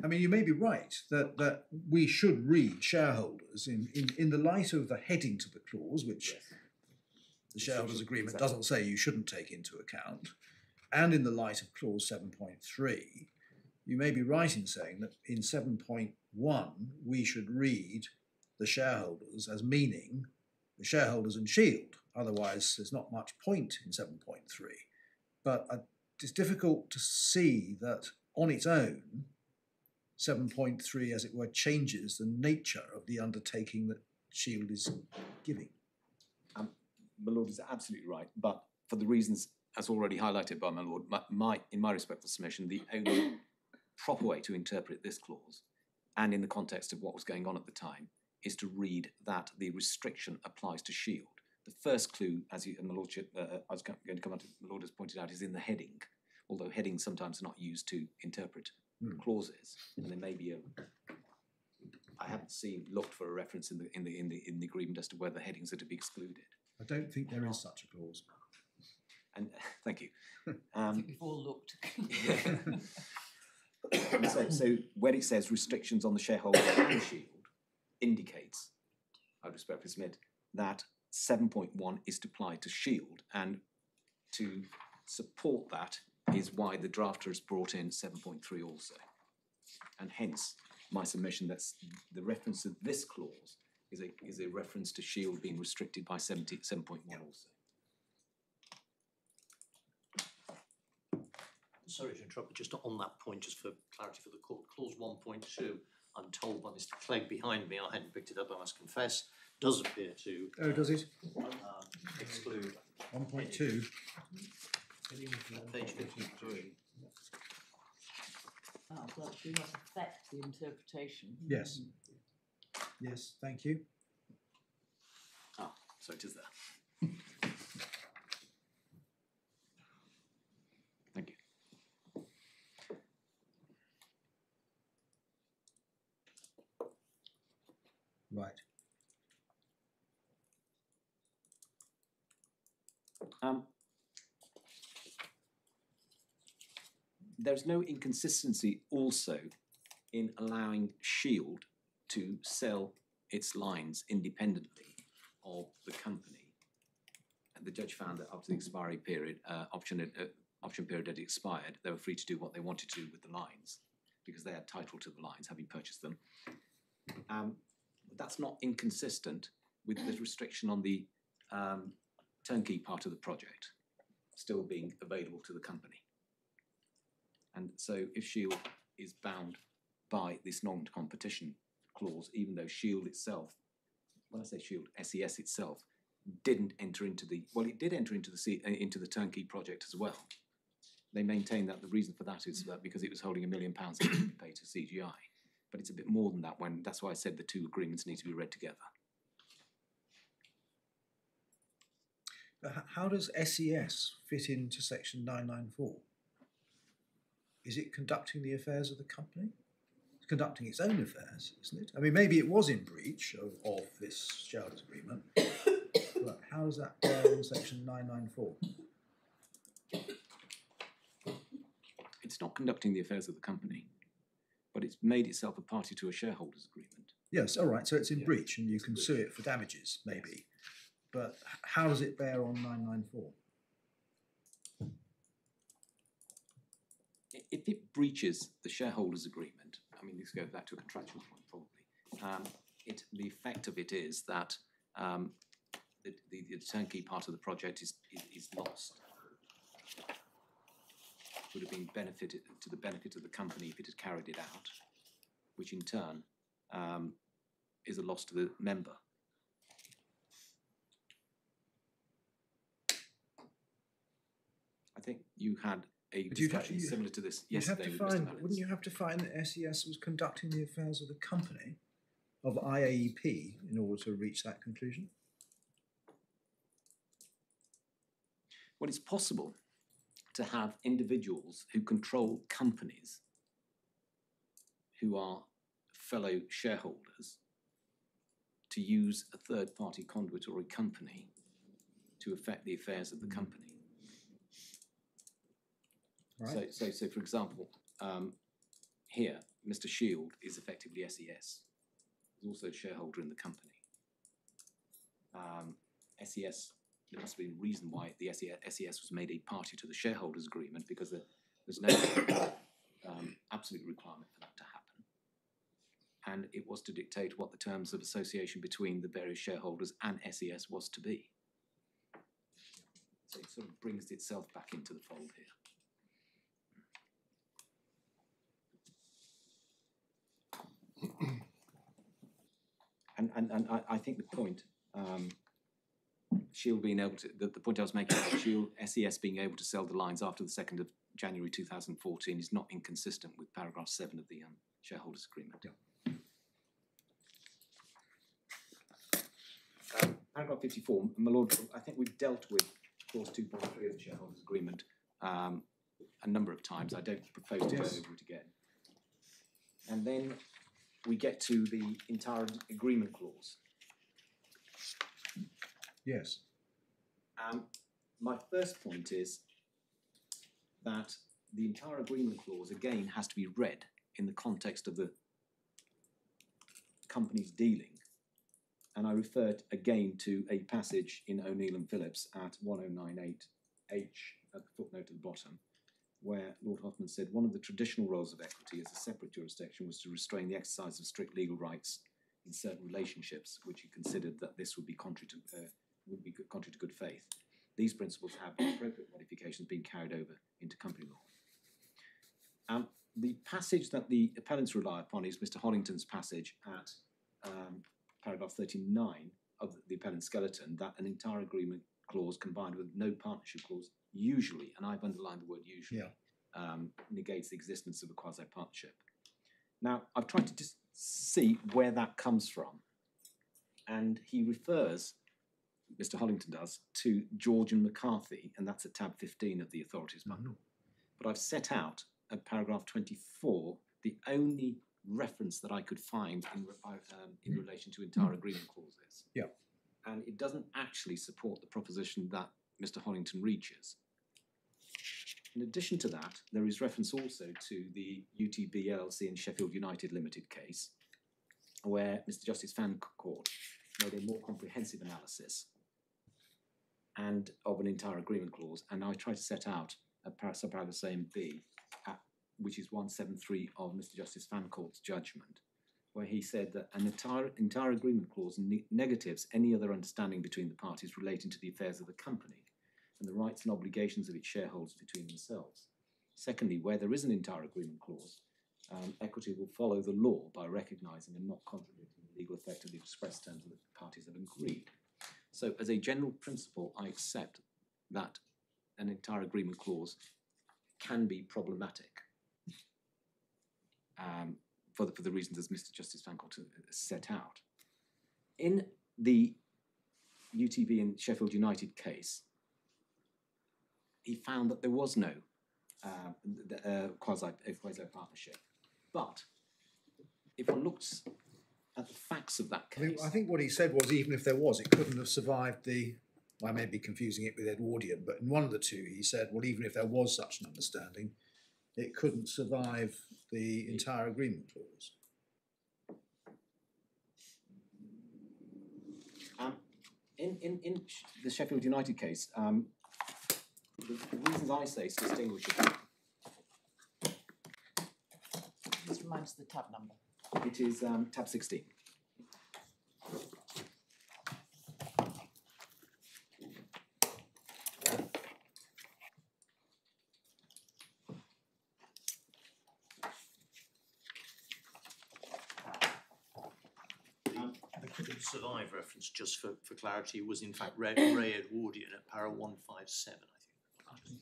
mean, you may be right that we should read shareholders in the light of the heading to the clause, which yes. The shareholders' agreement exactly. Doesn't say you shouldn't take into account, and in the light of clause 7.3, you may be right in saying that in 7.1 we should read the shareholders as meaning the shareholders and Shield. Otherwise, there's not much point in 7.3. But it's difficult to see that on its own, 7.3, as it were, changes the nature of the undertaking that Shield is giving. My Lord is absolutely right, but for the reasons as already highlighted by my Lord, in my respectful submission, the only proper way to interpret this clause, and in the context of what was going on at the time, is to read that the restriction applies to Shield. The first clue, as my Lordship, I was going to come on to, the Lord has pointed out, is in the heading, although headings sometimes are not used to interpret clauses, and there may be I haven't looked for a reference in the agreement as to whether headings are to be excluded. I don't think there is such a clause. And thank you. I think we've all looked. So when it says restrictions on the shareholder and Shield, indicates, I respectfully submit, that 7.1 is to apply to Shield, and to support that is why the drafter has brought in 7.3 also. And hence my submission that the reference to this clause is a reference to Shield being restricted by 7.1 also. Sorry to interrupt, but just on that point, just for clarity for the court, clause 1.2, I'm told by Mr. Clegg behind me, I hadn't picked it up, I must confess, does appear to oh, does it? Exclude 1.2. Page 53. Oh, well, it do not affect the interpretation. Yes. Yes, thank you. Ah, so it is there. Thank you. Right. There's no inconsistency also in allowing Shield to sell its lines independently of the company. And the judge found that up to the expiry period, option period had expired, they were free to do what they wanted to do with the lines because they had title to the lines, having purchased them. That's not inconsistent with the restriction on the turnkey part of the project still being available to the company. And so if Shield is bound by this non-competition clause, even though Shield itself, when I say Shield, SES itself, didn't enter into the, well, it did enter into the turnkey project as well. They maintain that the reason for that is that because it was holding £1 million to be paid to CGI. But it's a bit more than that that's why I said the two agreements need to be read together. How does SES fit into section 994? Is it conducting the affairs of the company? It's conducting its own affairs, isn't it? I mean, maybe it was in breach of this shareholders agreement, but how does that bear on section 994? It's not conducting the affairs of the company, but it's made itself a party to a shareholders agreement. Yes, all right, so it's in breach and you can sue it for damages, maybe. But how does it bear on 994? If it breaches the shareholders agreement, I mean, this goes back to a contractual point probably, the effect of it is that the turnkey part of the project is lost. Would have been benefited to the benefit of the company if it had carried it out, which in turn is a loss to the member. I think you had a discussion similar to this yesterday with Mr. Mullins. Wouldn't you have to find that SES was conducting the affairs of the company, of IAEP, in order to reach that conclusion? Well, it's possible to have individuals who control companies who are fellow shareholders to use a third-party conduit or a company to affect the affairs of the company. Right. So for example, here, Mr. Shield is effectively SES. He's also a shareholder in the company. SES, there must be a reason why the SES was made a party to the shareholders agreement, because there's no absolute requirement for that to happen. And it was to dictate what the terms of association between the various shareholders and SES was to be. So it sort of brings itself back into the fold here. And I think the point, Shield being able to, the point I was making about Shield, SES being able to sell the lines after the 2nd of January 2014 is not inconsistent with paragraph 7 of the shareholders agreement. Yeah. Paragraph 54, my lord, I think we've dealt with clause 2.3 of the shareholders agreement a number of times. I don't propose to go over it again. And then we get to the entire agreement clause. Yes. My first point is that the entire agreement clause, again, has to be read in the context of the company's dealing. And I referred again to a passage in O'Neill and Phillips at 1098H at the footnote at the bottom, where Lord Hoffman said one of the traditional roles of equity as a separate jurisdiction was to restrain the exercise of strict legal rights in certain relationships, which he considered that this would be contrary to good faith. These principles have appropriate modifications being carried over into company law. The passage that the appellants rely upon is Mr. Hollington's passage at paragraph 39 of the appellant skeleton, that an entire agreement clause combined with no partnership clause usually, and I've underlined the word usually, negates the existence of a quasi-partnership. Now, I've tried to just see where that comes from, and he refers, Mr. Hollington does, to George and McCarthy, and that's at tab 15 of the authorities manual. But I've set out at paragraph 24 the only reference that I could find in relation to entire agreement clauses. Yeah. And it doesn't actually support the proposition that Mr. Hollington reaches. In addition to that, there is reference also to the UTB LLC and Sheffield United Limited case, where Mr. Justice Fancourt made a more comprehensive analysis and of an entire agreement clause, and I try to set out a subparagraph A and B, which is 173 of Mr. Justice Fancourt's judgment, where he said that an entire agreement clause negatives any other understanding between the parties relating to the affairs of the company and the rights and obligations of its shareholders between themselves. Secondly, where there is an entire agreement clause, equity will follow the law by recognising and not contradicting the legal effect of the express terms that the parties have agreed. So, as a general principle, I accept that an entire agreement clause can be problematic for the reasons as Mr. Justice Fancourt set out. In the UTB and Sheffield United case, he found that there was no quasi-partnership. But if one looks at the facts of that case... I think what he said was even if there was, it couldn't have survived the... I may be confusing it with Edwardian, but in one of the two he said, well, even if there was such an understanding, it couldn't survive the entire agreement clause. In the Sheffield United case, the reasons I say is distinguishable. Just remind us of the tab number. It is tab 16. Survive reference, just for clarity, was in fact Ray Edwardian at para 157, I think.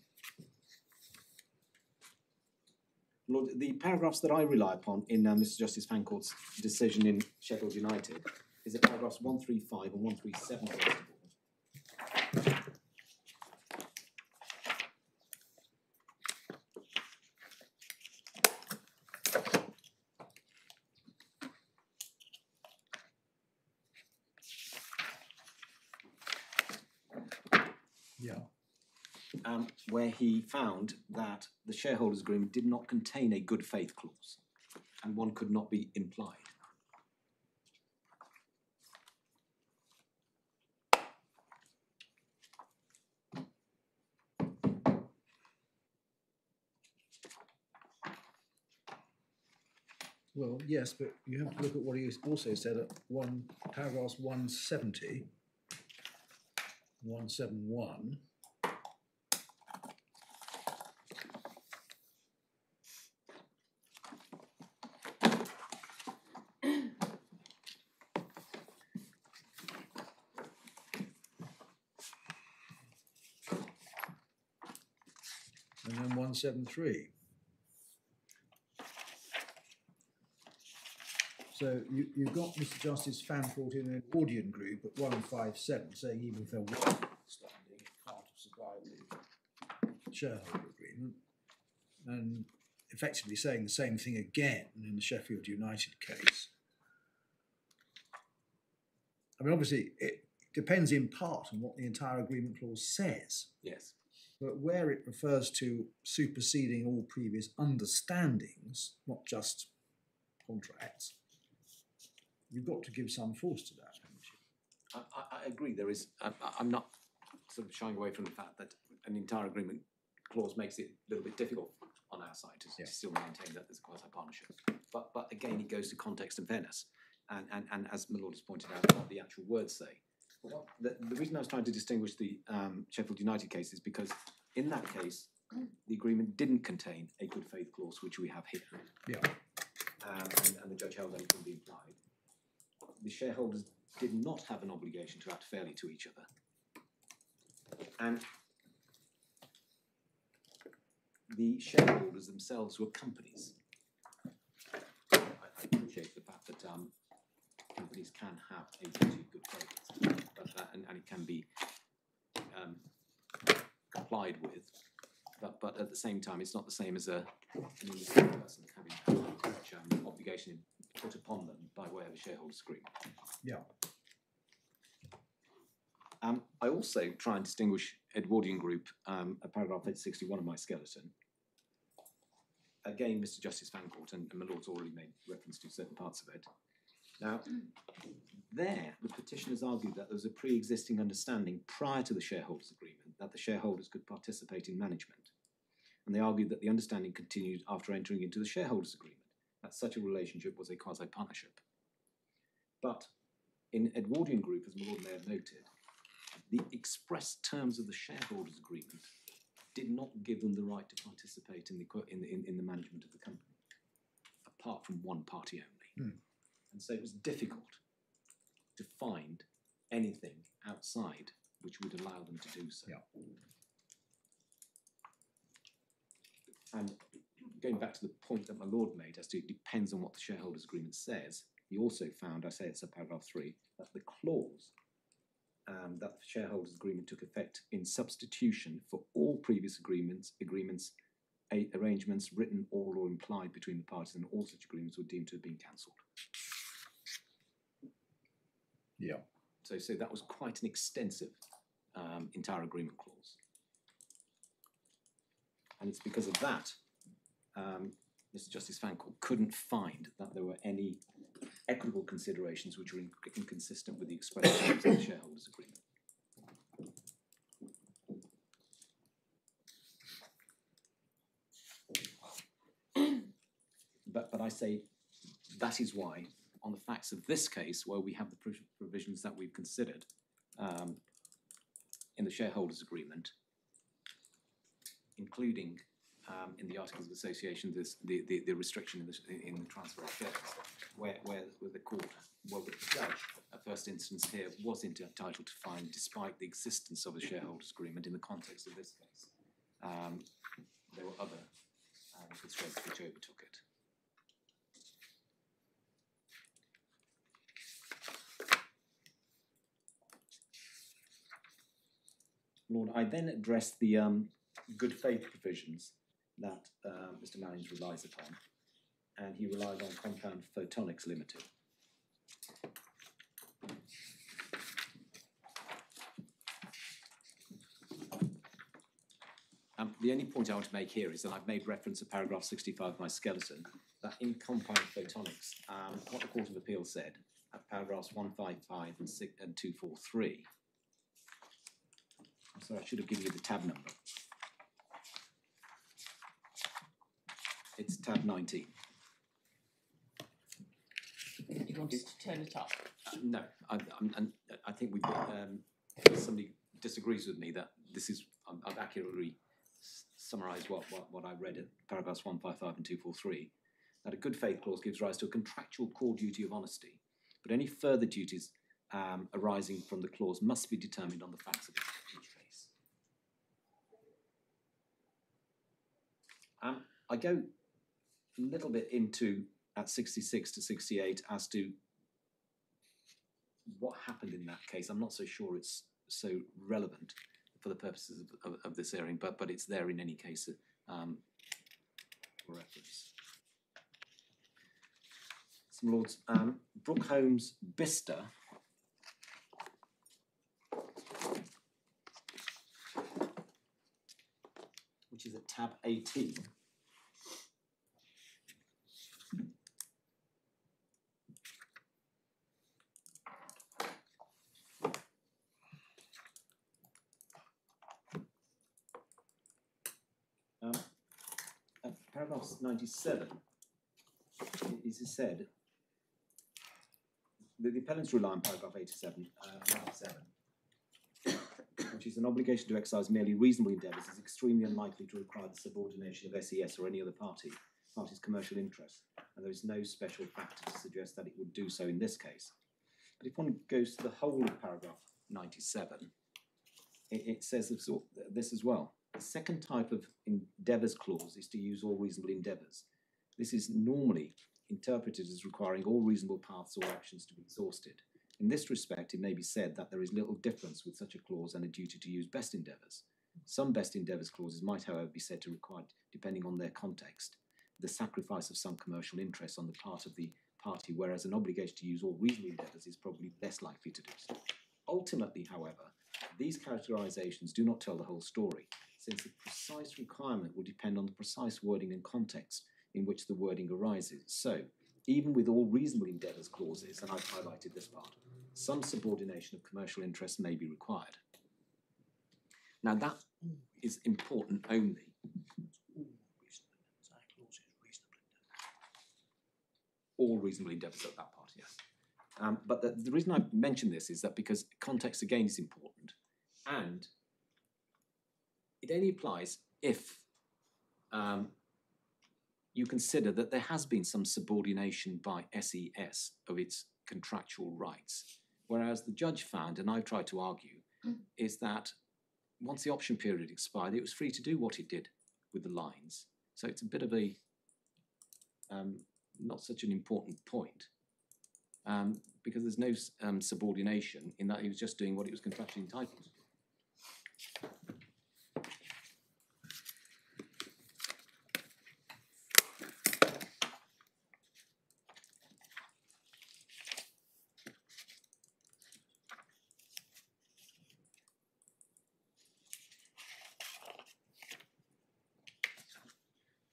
Lord, the paragraphs that I rely upon in Mr. Justice Fancourt's decision in Sheffield United is at paragraphs 135 and 137 first of all. Where he found that the shareholders' agreement did not contain a good faith clause, and one could not be implied. Well, yes, but you have to look at what he also said at paragraphs 170, 171. And then 173. So you've got Mr. Justice Fancourt in an Edwardian group at 157 saying even if there was an understanding, it can't have survived the shareholder agreement, and effectively saying the same thing again in the Sheffield United case. I mean, obviously, it depends in part on what the entire agreement clause says. Yes. But where it refers to superseding all previous understandings, not just contracts, you've got to give some force to that, haven't you? I agree. There is. I'm not sort of shying away from the fact that an entire agreement clause makes it a little bit difficult on our side to still maintain that there's a quasi-partnership. But again, it goes to context and fairness. And as my Lord has pointed out, what the actual words say. The reason I was trying to distinguish the Sheffield United case is because in that case, the agreement didn't contain a good faith clause, which we have here. Yeah. And the judge held that it could be implied. The shareholders did not have an obligation to act fairly to each other. And the shareholders themselves were companies. I appreciate the fact that companies can have a duty of good faith, and it can be complied with, but at the same time, it's not the same as an individual person having such obligation put upon them by way of a shareholders agreement. Yeah. I also try and distinguish Edwardian Group, paragraph 861 of my skeleton. Again, Mr. Justice Fancourt and my Lord's already made reference to certain parts of it. Now, there, the petitioners argued that there was a pre-existing understanding prior to the shareholders agreement that the shareholders could participate in management. And they argued that the understanding continued after entering into the shareholders agreement, that such a relationship was a quasi-partnership. But in Edwardian Group, as my Lord may have noted, the express terms of the shareholders agreement did not give them the right to participate in the management of the company, apart from one party only. And so it was difficult to find anything outside which would allow them to do so. Yeah. And going back to the point that my Lord made as to it depends on what the shareholders agreement says, he also found, I say it's a paragraph 3, that the clause that the shareholders agreement took effect in substitution for all previous agreements, arrangements, written, oral or implied between the parties, and all such agreements were deemed to have been cancelled. Yeah. So that was quite an extensive entire agreement clause. And it's because of that Mr. Justice Fancourt couldn't find that there were any equitable considerations which were inconsistent with the express terms of the shareholders agreement. But I say that is why, on the facts of this case, where we have the provisions that we've considered in the shareholders agreement, including in the Articles of Association, the restriction in the transfer of shares, where the court, where the judge, at first instance here, was entitled to find, despite the existence of a shareholders agreement in the context of this case, there were other constraints which overtook it. Lord, I then addressed the good faith provisions that Mr. Mannings relies upon, and he relied on Compound Photonics Limited. The only point I want to make here is that I've made reference to paragraph 65 of my skeleton, that in Compound Photonics, what the Court of Appeal said at paragraphs 155 and 243. So I should have given you the tab number. It's tab 19. You want us to turn it up? No, I think somebody disagrees with me that this is, I've accurately summarised what I read at paragraphs 155 and 243, that a good faith clause gives rise to a contractual core duty of honesty, but any further duties arising from the clause must be determined on the facts of each case. I go a little bit into at 66 to 68 as to what happened in that case. I'm not so sure it's so relevant for the purposes of this hearing, but it's there in any case for reference. Some Lords, Brooke Holmes Bista which is at tab 18. Paragraph 97, it is said, the appellants rely on paragraph 87, which is an obligation to exercise merely reasonable endeavours is extremely unlikely to require the subordination of SES or any other party's commercial interest, and there is no special factor to suggest that it would do so in this case. But if one goes to the whole of paragraph 97, it says this as well. The second type of endeavours clause is to use all reasonable endeavours. This is normally interpreted as requiring all reasonable paths or actions to be exhausted. In this respect, it may be said that there is little difference with such a clause and a duty to use best endeavours. Some best endeavours clauses might, however, be said to require, depending on their context, the sacrifice of some commercial interest on the part of the party, whereas an obligation to use all reasonable endeavours is probably less likely to do so. Ultimately, however, these characterizations do not tell the whole story, since the precise requirement will depend on the precise wording and context in which the wording arises. So, even with all reasonable endeavours clauses, and I've highlighted this part, some subordination of commercial interests may be required. Now, that is important only all reasonable endeavours at that part, yes. But the reason I mention this is that because context again is important, and it only applies if you consider that there has been some subordination by SES of its contractual rights, whereas the judge found, and I've tried to argue, is that once the option period expired, it was free to do what it did with the lines. So it's a bit of a not such an important point, because there's no subordination in that he was just doing what he was contractually entitled to.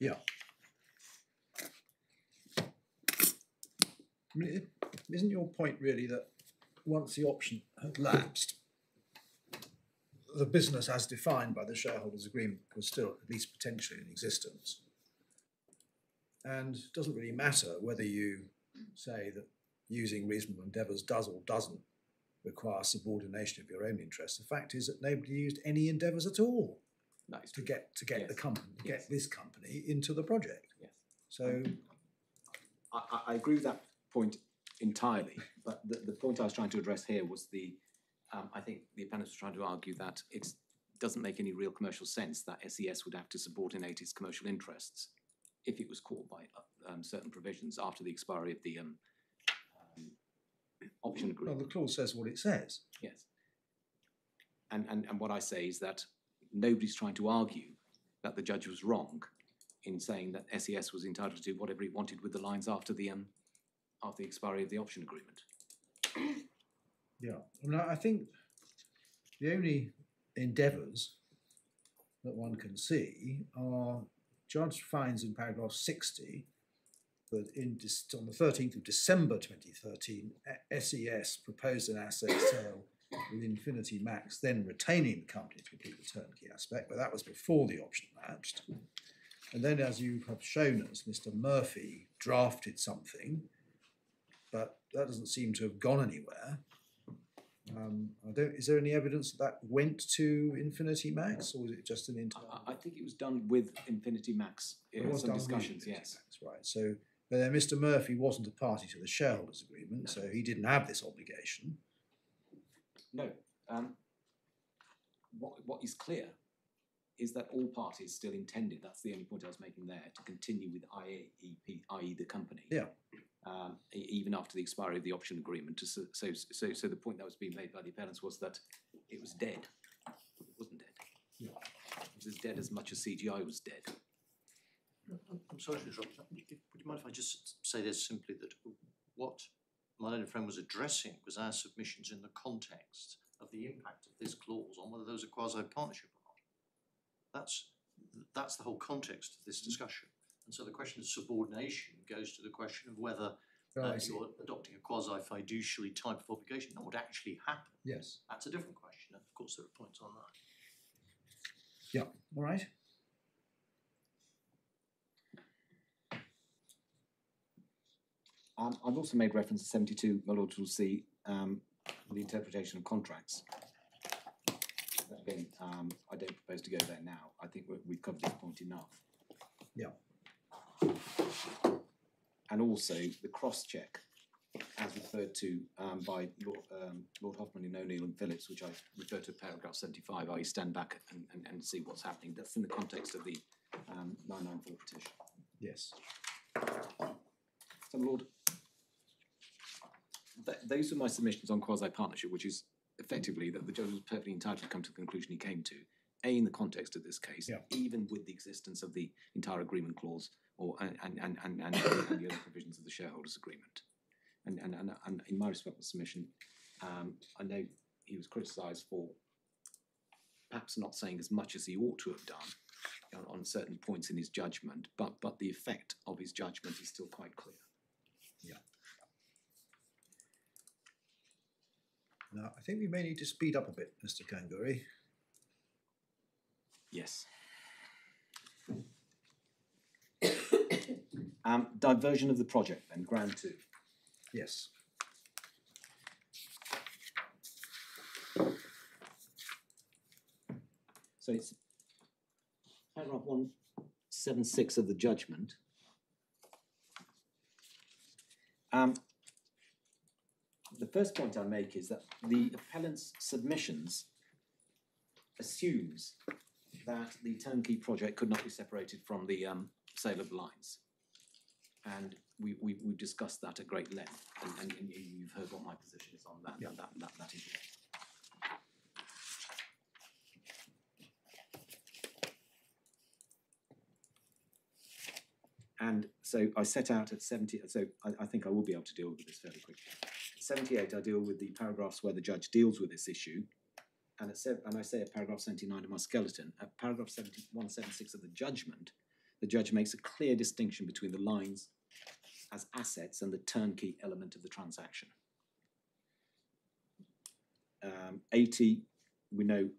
Yeah. I mean, isn't your point really that once the option had lapsed, the business as defined by the shareholders' agreement was still at least potentially in existence? And it doesn't really matter whether you say that using reasonable endeavours does or doesn't require subordination of your own interests. The fact is that nobody used any endeavours at all to get Yes. the company, Yes. get this company into the project. Yes. So I agree with that point entirely, but the point I was trying to address here was I think the appellant was trying to argue that it doesn't make any real commercial sense that SES would have to subordinate its commercial interests if it was caught by certain provisions after the expiry of the option well, agreement. the clause says what it says. Yes. And what I say is that nobody's trying to argue that the judge was wrong in saying that SES was entitled to do whatever it wanted with the lines after the expiry of the option agreement. Yeah, I mean, I think the only endeavours that one can see are Judge finds in paragraph 60 that on the 13th of December 2013, SES proposed an asset sale with Infinity Max, then retaining the company to complete the turnkey aspect, but that was before the option lapsed. And then, as you have shown us, Mr. Murphy drafted something, but that doesn't seem to have gone anywhere. Is there any evidence that went to Infinity Max, or was it just an internal? I think it was done with Infinity Max. It was some done with discussions, Infinity yes. Max, right. So, but then Mr. Murphy wasn't a party to the shareholders' agreement, so he didn't have this obligation. No. What is clear is that all parties still intended, that's the only point I was making there, to continue with IAEP, i.e. the company. Yeah. Even after the expiry of the option agreement. So the point that was being made by the appellants was that it was dead. It wasn't dead. Yeah. It was as dead as much as CGI was dead. I'm sorry to interrupt. Would you mind if I just say this simply, that what my learned friend was addressing was our submissions in the context of the impact of this clause on whether those are quasi-partnership or not. That's the whole context of this discussion. And so the question of subordination goes to the question of whether you're adopting a quasi-fiduciary type of obligation that would actually happen. Yes. That's a different question, and of course there are points on that. Yeah, all right. I've also made reference to 72, my Lord will see, the interpretation of contracts. Again, I don't propose to go there now. I think we've covered this point enough. Yeah. And also the cross-check, as referred to by Lord Hoffman in O'Neill and Phillips, which I refer to paragraph 75, i.e. stand back and see what's happening. That's in the context of the 994 petition. Yes. So, Lord, those are my submissions on quasi-partnership, which is effectively that the judge was perfectly entitled to come to the conclusion he came to, in the context of this case, Yeah. even with the existence of the entire agreement clause or and the other provisions of the shareholders' agreement. And in my respectful submission, I know he was criticised for perhaps not saying as much as he ought to have done on certain points in his judgment, but the effect of his judgment is still quite clear. Yeah. Now, I think we may need to speed up a bit, Mr. Kanguri. Yes. Diversion of the project then, ground 2. Yes. So it's paragraph 176 of the judgment. The first point I make is that the appellant's submissions assumes that the turnkey project could not be separated from the sale of lines. And we've discussed that at great length, and you've heard what my position is on that. Yeah. That is it. And so I set out at 70, so I think I will be able to deal with this fairly quickly. 78, I deal with the paragraphs where the judge deals with this issue. And I say at paragraph 79 of my skeleton, at paragraph 176 of the judgment, the judge makes a clear distinction between the lines as assets and the turnkey element of the transaction. 80, we know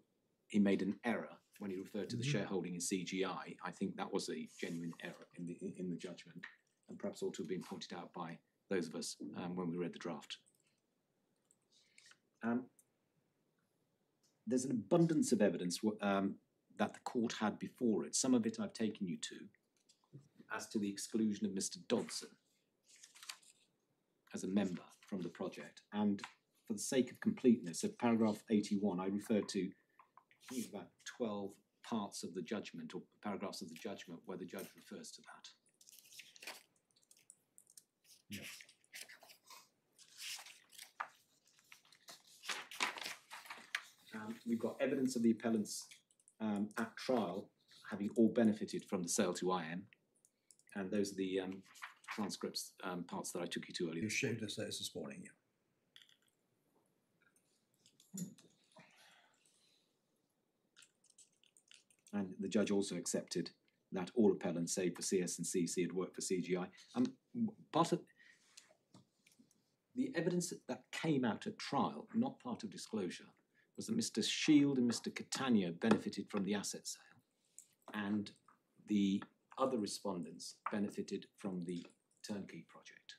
he made an error when he referred to the shareholding in CGI. I think that was a genuine error in the judgment, and perhaps ought to have been pointed out by those of us when we read the draft. There's an abundance of evidence that the court had before it. Some of it I've taken you to, as to the exclusion of Mr. Dodson as a member from the project. And for the sake of completeness, at paragraph 81, I referred to, I think, about 12 parts of the judgment, or paragraphs of the judgment, where the judge refers to that. Yes. We've got evidence of the appellants at trial having all benefited from the sale to IM, and those are the transcripts parts that I took you to earlier. You showed us those this morning, yeah. And the judge also accepted that all appellants, save for CS and CC, had worked for CGI. Part of the evidence that came out at trial, not part of disclosure, was that Mr. Shield and Mr. Catania benefited from the asset sale, and the other respondents benefited from the turnkey project.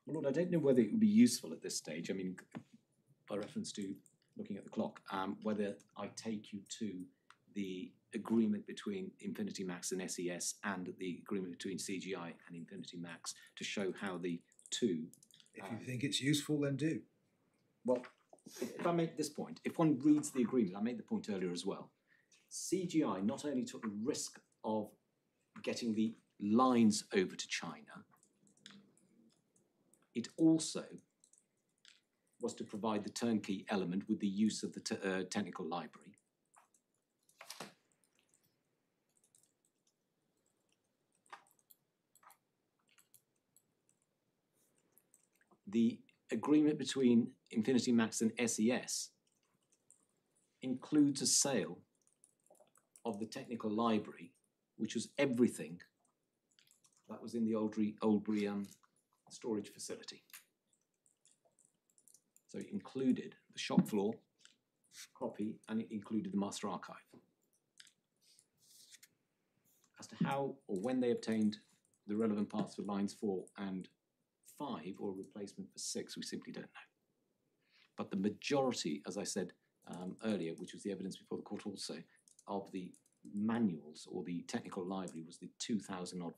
Well, Lord, I don't know whether it would be useful at this stage, I mean, by reference to looking at the clock, whether I take you to the agreement between Infinity Max and SES and the agreement between CGI and Infinity Max to show how the two... If you think it's useful, then do. Well, if I make this point, if one reads the agreement, I made the point earlier as well, CGI not only took the risk of getting the lines over to China, it also was to provide the turnkey element with the use of the technical library. The agreement between Infinity Max and SES includes a sale of the technical library, which was everything that was in the Oldbury storage facility. So it included the shop floor copy, and it included the master archive. As to how or when they obtained the relevant parts for lines 4 and 5, or replacement for 6, we simply don't know. But the majority, as I said earlier, which was the evidence before the court also, of the manuals or the technical library was the 2,000 odd,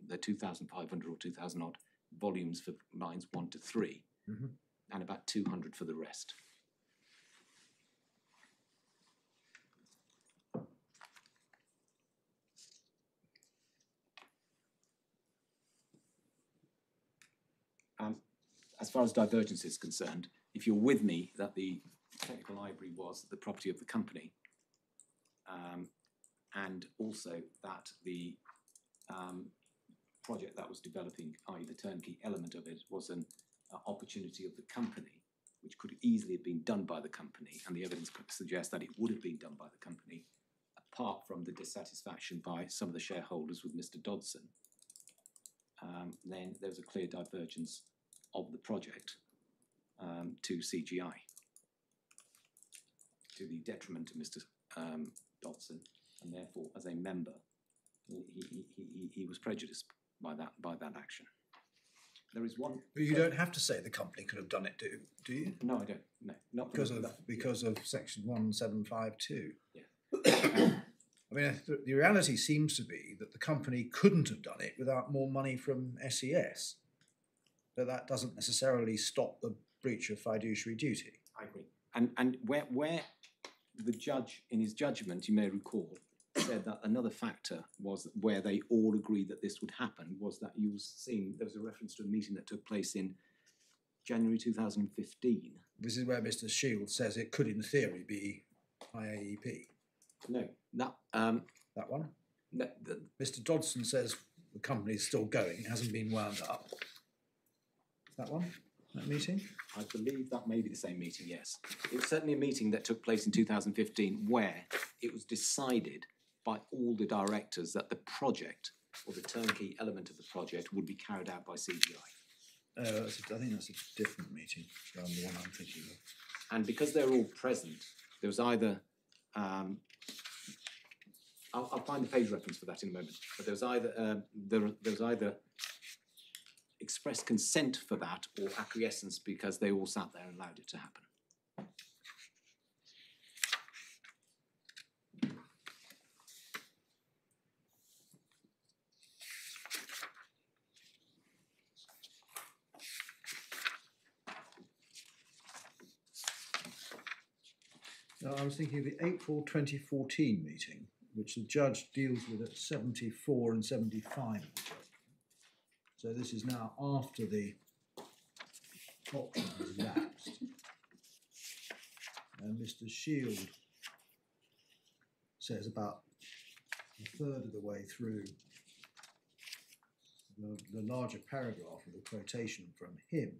the 2,500 or 2,000 odd volumes for lines 1 to 3, and about 200 for the rest. as far as divergence is concerned, if you're with me that the technical library was the property of the company, and also that the project that was developing, i.e. the turnkey element of it, was an opportunity of the company, which could easily have been done by the company, and the evidence could suggest that it would have been done by the company, apart from the dissatisfaction by some of the shareholders with Mr. Dodson, then there's a clear divergence of the project to CGI, to the detriment of Mr. Dodson, and therefore, as a member, he was prejudiced by that action. There is one. But you don't have to say the company could have done it, do you? No, I don't. No, not Because of section 1752. Yeah. I mean, the reality seems to be that the company couldn't have done it without more money from SES. But that doesn't necessarily stop the breach of fiduciary duty. I agree. And where the judge, in his judgment, you may recall, said that another factor was where they all agreed that this would happen, was that you were seeing, there was a reference to a meeting that took place in January 2015. This is where Mr. Shield says it could, in theory, be IAEP. No, that That one? no, Mr. Dodson says the company's still going, it hasn't been wound up. That one? That meeting? I believe that may be the same meeting, yes. It was certainly a meeting that took place in 2015 where it was decided by all the directors that the project, or the turnkey element of the project, would be carried out by CGI. I think that's a different meeting than the one I'm thinking of. And because they're all present, there was either, I'll find the page reference for that in a moment, but there was either, there was either express consent for that or acquiescence because they all sat there and allowed it to happen. Now, I was thinking of the April 2014 meeting, which the judge deals with at 74 and 75. So this is now after the option has lapsed. And Mr. Shield says about a third of the way through the larger paragraph of the quotation from him.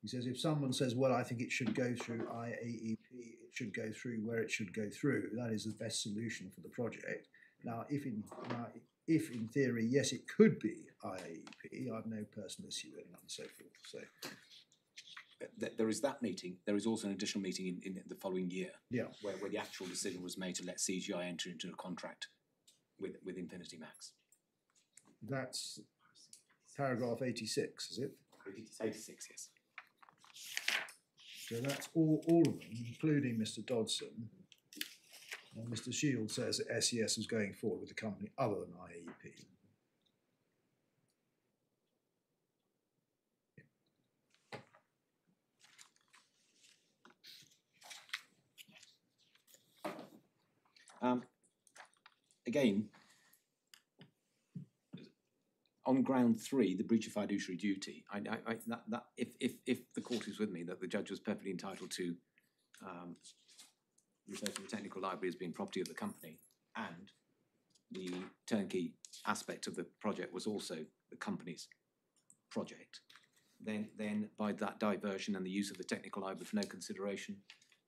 He says, if someone says, well, I think it should go through IAEP, it should go through where it should go through, that is the best solution for the project. Now, if in theory, yes, it could be IAEP, I've no personal issue with it and so forth. So There is that meeting. There is also an additional meeting in the following year, yeah, where the actual decision was made to let CGI enter into a contract with Infinity Max. that's paragraph 86, is it? It's 86, yes. So that's all of them, including Mr. Dodson. And Mr. Shield says that SES is going forward with the company other than IAEP. Again, on ground 3, the breach of fiduciary duty, if the court is with me, that the judge was perfectly entitled to refer to the technical library as being property of the company, and the turnkey aspect of the project was also the company's project, then by that diversion and the use of the technical library for no consideration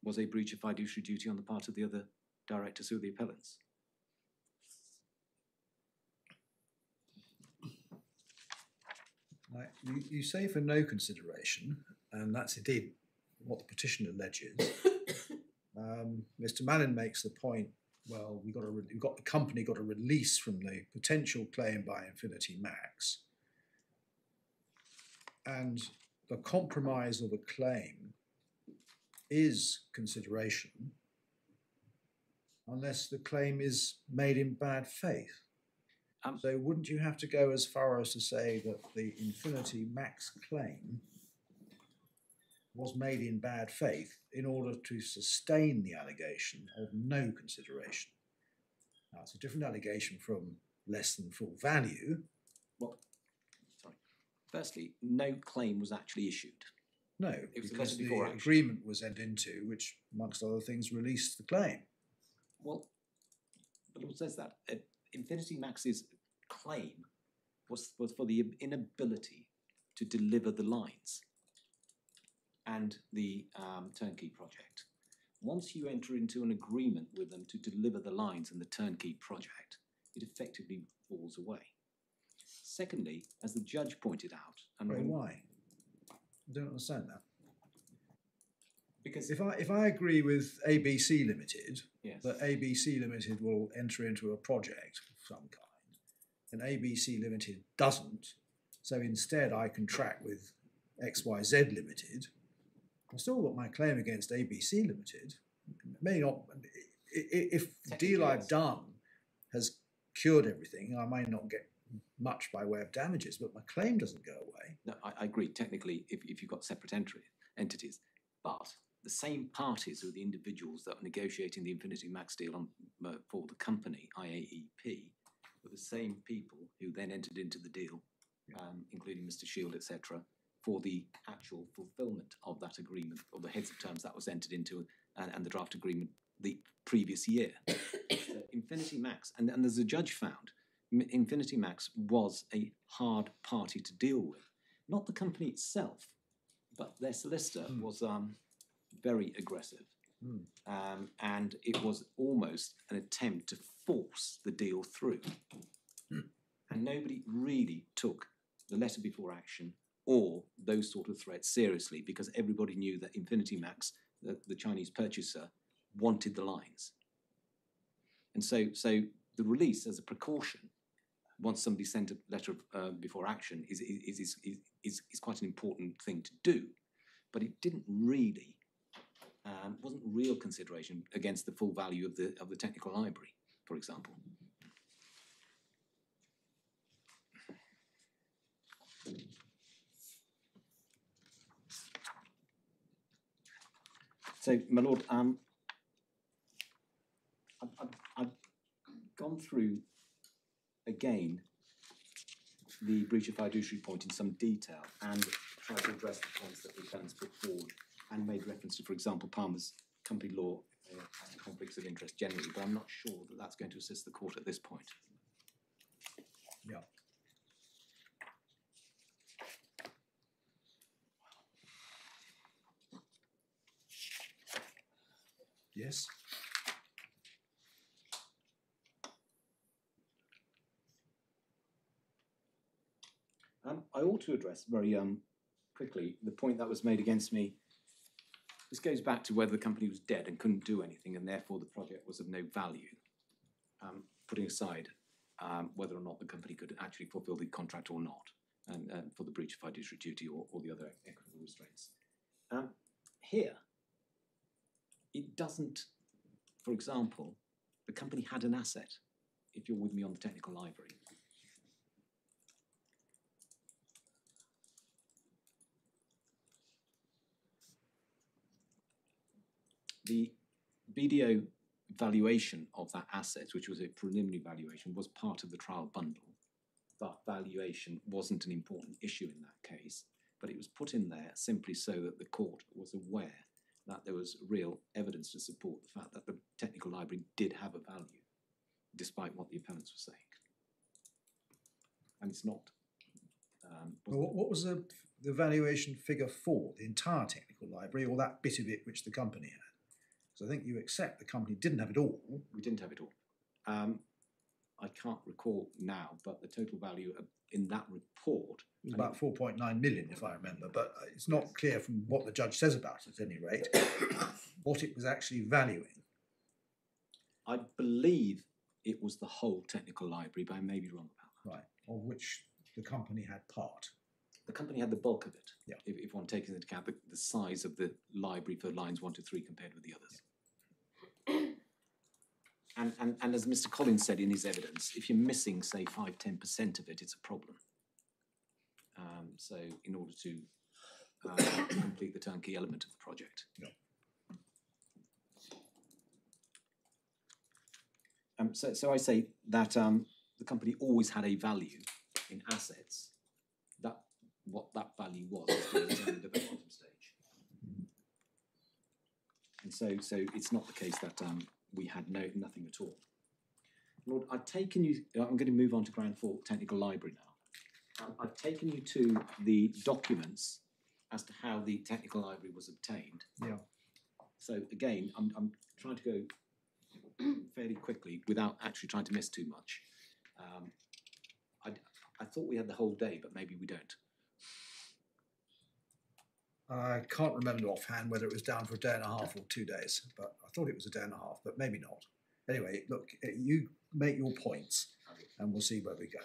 was a breach of fiduciary duty on the part of the other directors who are the appellants. Right. You say for no consideration, and that's indeed what the petition alleges. Mr. Mallin makes the point, well, the company got a release from the potential claim by Infinity Max, and the compromise of a claim is consideration unless the claim is made in bad faith. So wouldn't you have to go as far as to say that the Infinity Max claim was made in bad faith in order to sustain the allegation of no consideration? Now, it's a different allegation from less than full value. Well, sorry. Firstly, no claim was actually issued. No, It was a because letter the before action. agreement was entered into, which, amongst other things, released the claim. Well, the law says that. Infinity Max's claim was for the inability to deliver the lines and the turnkey project. Once you enter into an agreement with them to deliver the lines and the turnkey project, it effectively falls away. Secondly, as the judge pointed out, and Well, why? I don't understand that. because If I agree with ABC Limited yes, that ABC Limited will enter into a project of some kind, and ABC Limited doesn't, so instead I contract with XYZ Limited, I've still got my claim against ABC Limited. It may not, if the deal I've done has cured everything, I may not get much by way of damages, but my claim doesn't go away. no, I agree technically if you've got separate entities, but the same parties are the individuals that are negotiating the Infinity Max deal on, for the company, IAEP, were the same people who then entered into the deal, including Mr. Shield, etc., for the actual fulfilment of that agreement, or the heads of terms that was entered into, and the draft agreement the previous year. So Infinity Max, and as the judge found, Infinity Max was a hard party to deal with. Not the company itself, but their solicitor was very aggressive. And it was almost an attempt to force the deal through. And nobody really took the letter before action or those sort of threats seriously, because everybody knew that Infinity Max, the Chinese purchaser, wanted the lines. And so the release as a precaution, once somebody sent a letter before action, is quite an important thing to do. But it didn't really, wasn't real consideration against the full value of the technical library, for example. So, my lord, I've gone through again the breach of fiduciary point in some detail and tried to address the points that the defendants put forward and made reference to, for example, Palmer's company law and conflicts of interest generally, but I'm not sure that that's going to assist the court at this point. Yeah. Yes. I ought to address very quickly the point that was made against me. This goes back to whether the company was dead and couldn't do anything, and therefore the project was of no value, putting aside whether or not the company could actually fulfil the contract or not, and for the breach of fiduciary duty or the other equitable restraints. Here, it doesn't, for example, the company had an asset, if you're with me on the technical library. The BDO valuation of that asset, which was a preliminary valuation, was part of the trial bundle, but valuation wasn't an important issue in that case, but it was put in there simply so that the court was aware that there was real evidence to support the fact that the technical library did have a value, despite what the appellants were saying. And it's not. What was the valuation figure for? The entire technical library, or that bit of it which the company had? Because I think you accept the company didn't have it all. We didn't have it all. I can't recall now, but the total value in that report It was about 4.9 million, if I remember, but it's not clear from what the judge says about it, at any rate, what it was actually valuing. I believe it was the whole technical library, but I may be wrong about that. Right, of which the company had part. The company had the bulk of it, Yeah. if one takes into account the size of the library for lines 1 to 3 compared with the others. And as Mr. Collins said in his evidence, if you're missing, say, 5–10% of it, it's a problem. So in order to complete the turnkey element of the project. Yeah. So I say that the company always had a value in assets that what that value was to be determined at the quantum stage. And so it's not the case that we had nothing at all. Lord, I've taken you. I'm going to move on to Ground 4 Technical Library now. I've taken you to the documents as to how the technical library was obtained. Yeah. So again, I'm trying to go fairly quickly without actually trying to miss too much. I thought we had the whole day, but maybe we don't. I can't remember offhand whether it was down for a day and a half or 2 days, but I thought it was a day and a half, but maybe not. Anyway, look, you make your points and we'll see where we go.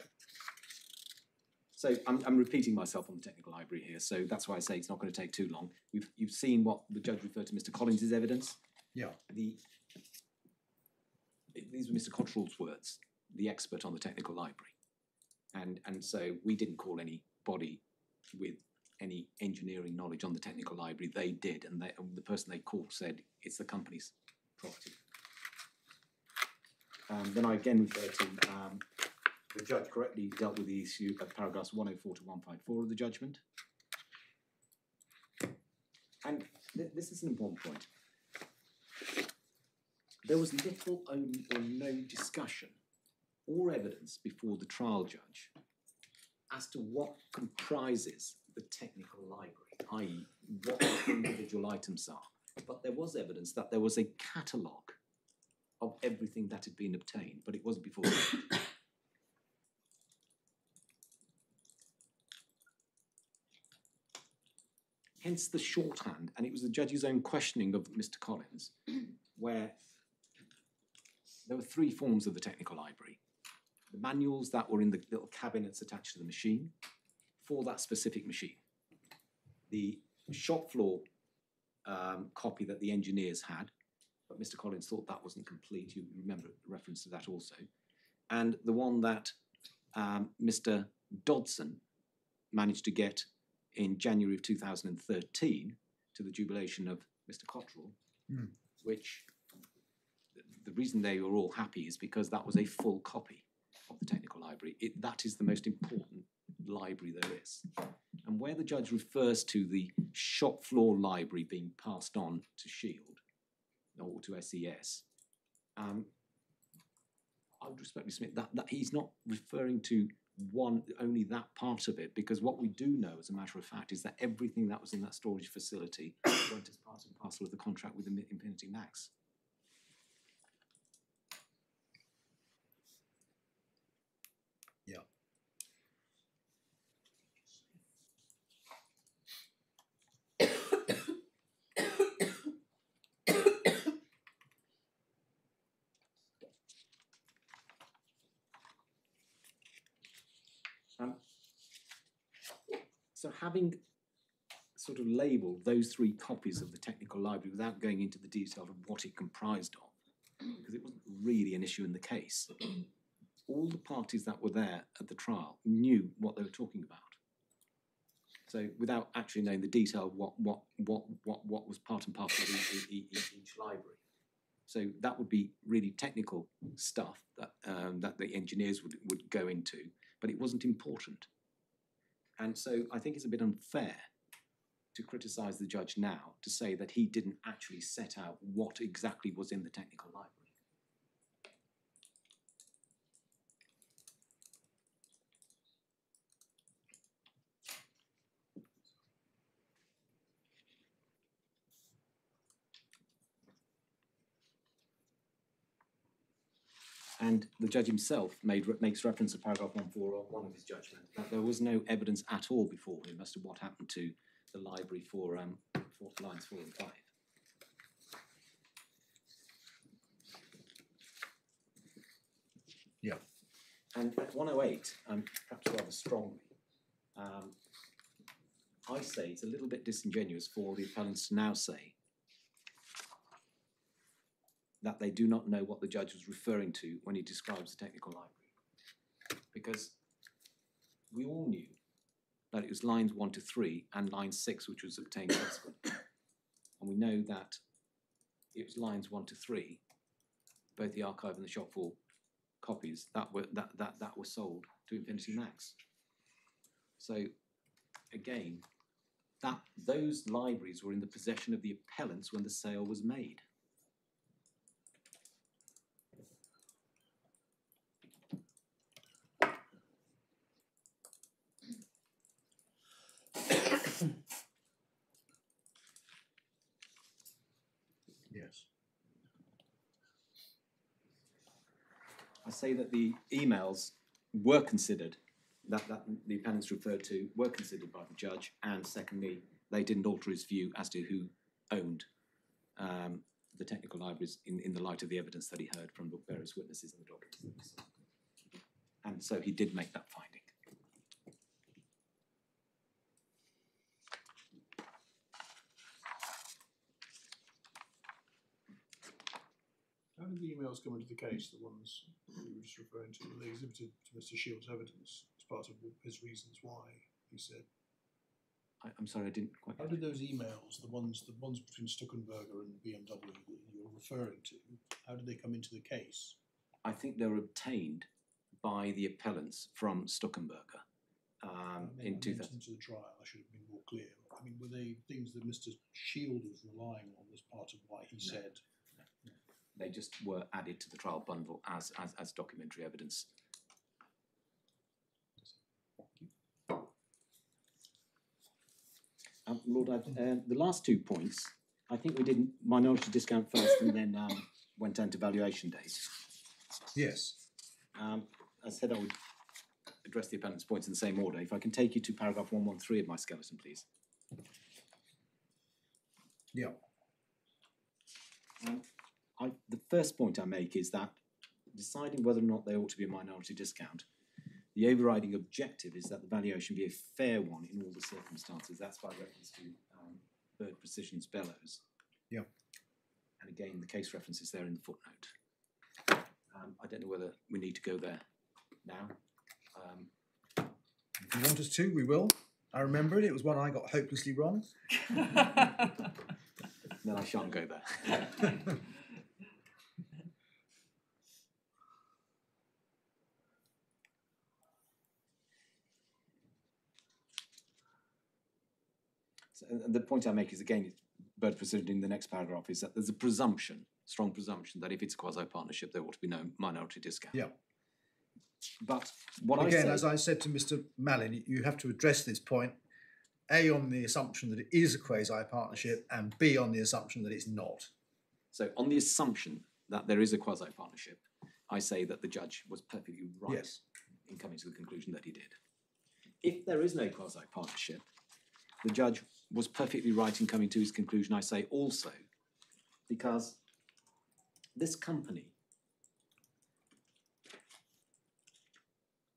So I'm repeating myself on the technical library here, so that's why I say it's not going to take too long. You've seen what the judge referred to Mr. Collins's evidence. Yeah. These were Mr. Cottrell's words, the expert on the technical library. And so we didn't call anybody with any engineering knowledge on the technical library. They did, and the person they called said it's the company's property. Then I again refer to the judge correctly dealt with the issue of paragraphs 104 to 154 of the judgment. And this is an important point. There was little or no discussion or evidence before the trial judge as to what comprises the technical library, i.e. what the individual items are. But there was evidence that there was a catalogue of everything that had been obtained, but it wasn't before the judge. Hence the shorthand, and it was the judge's own questioning of Mr. Collins, where there were 3 forms of the technical library. The manuals that were in the little cabinets attached to the machine for that specific machine. The shop floor copy that the engineers had, but Mr. Collins thought that wasn't complete. You remember reference to that also. And the one that Mr. Dodson managed to get in January of 2013 to the jubilation of Mr. Cottrell, which the reason they were all happy is because that was a full copy of the technical library. That is the most important library there is. And where the judge refers to the shop floor library being passed on to Shield or to SES, I would respectfully submit that he's not referring to only that part of it, because what we do know as a matter of fact is that everything that was in that storage facility went as part and parcel of the contract with Infinity Max. Yeah. So having sort of labelled those 3 copies of the technical library without going into the detail of what it comprised of, because it wasn't really an issue in the case, all the parties that were there at the trial knew what they were talking about. So without actually knowing the detail of what was part and parcel of each library. So that would be really technical stuff that that the engineers would go into, but it wasn't important. And so I think it's a bit unfair to criticise the judge now to say that he didn't actually set out what exactly was in the technical library. And the judge himself makes reference to paragraph 141 of his judgment, that there was no evidence at all before him as to what happened to the library for lines 4 and 5. Yeah. And at 108, perhaps rather strongly, I say it's a little bit disingenuous for the appellants to now say that they do not know what the judge was referring to when he describes the technical library. Because we all knew that it was lines 1 to 3 and line 6 which was obtained subsequently. And we know that it was lines 1 to 3, both the archive and the shop floor copies that were sold to Infinity Max. So again, that those libraries were in the possession of the appellants when the sale was made. Yes. I say that the emails were considered, that the appellants referred to, were considered by the judge, and secondly, they didn't alter his view as to who owned the technical libraries in the light of the evidence that he heard from the various witnesses in the documents that he saw. And so he did make that finding. How did the emails come into the case, the ones you were just referring to? Were they exhibited to Mr. Shields' evidence as part of his reasons why he said? I'm sorry, I didn't quite. How did those emails, the ones between Stuckenberger and BMW that you're referring to, how did they come into the case? I think they were obtained by the appellants from Stuckenberger in 2000. Into the trial, I should have been more clear. I mean, were they things that Mr. Shield was relying on as part of why he said? They just were added to the trial bundle as documentary evidence. Lord, the last 2 points, I think we did minority discount first and then went down to valuation days. Yes. I said I would address the appellant's points in the same order. If I can take you to paragraph 113 of my skeleton, please. Yeah. The first point I make is that deciding whether or not there ought to be a minority discount, the overriding objective is that the valuation be a fair one in all the circumstances. That's by reference to Bird Precision's bellows. Yeah. And again, the case reference is there in the footnote. I don't know whether we need to go there now. If you want us to, we will. I remember it. It was one I got hopelessly wrong. No, I shan't go there. And the point I make is, again, Bird Precision in the next paragraph, is that there's a presumption, strong presumption, that if it's a quasi-partnership, there ought to be no minority discount. Yeah. But what Again, I say, as I said to Mr. Mallin, you have to address this point, A, on the assumption that it is a quasi-partnership, and B, on the assumption that it's not. so on the assumption that there is a quasi-partnership, I say that the judge was perfectly right Yes. in coming to the conclusion that he did. If there is no quasi-partnership, the judge was perfectly right in coming to his conclusion, I say also, because this company,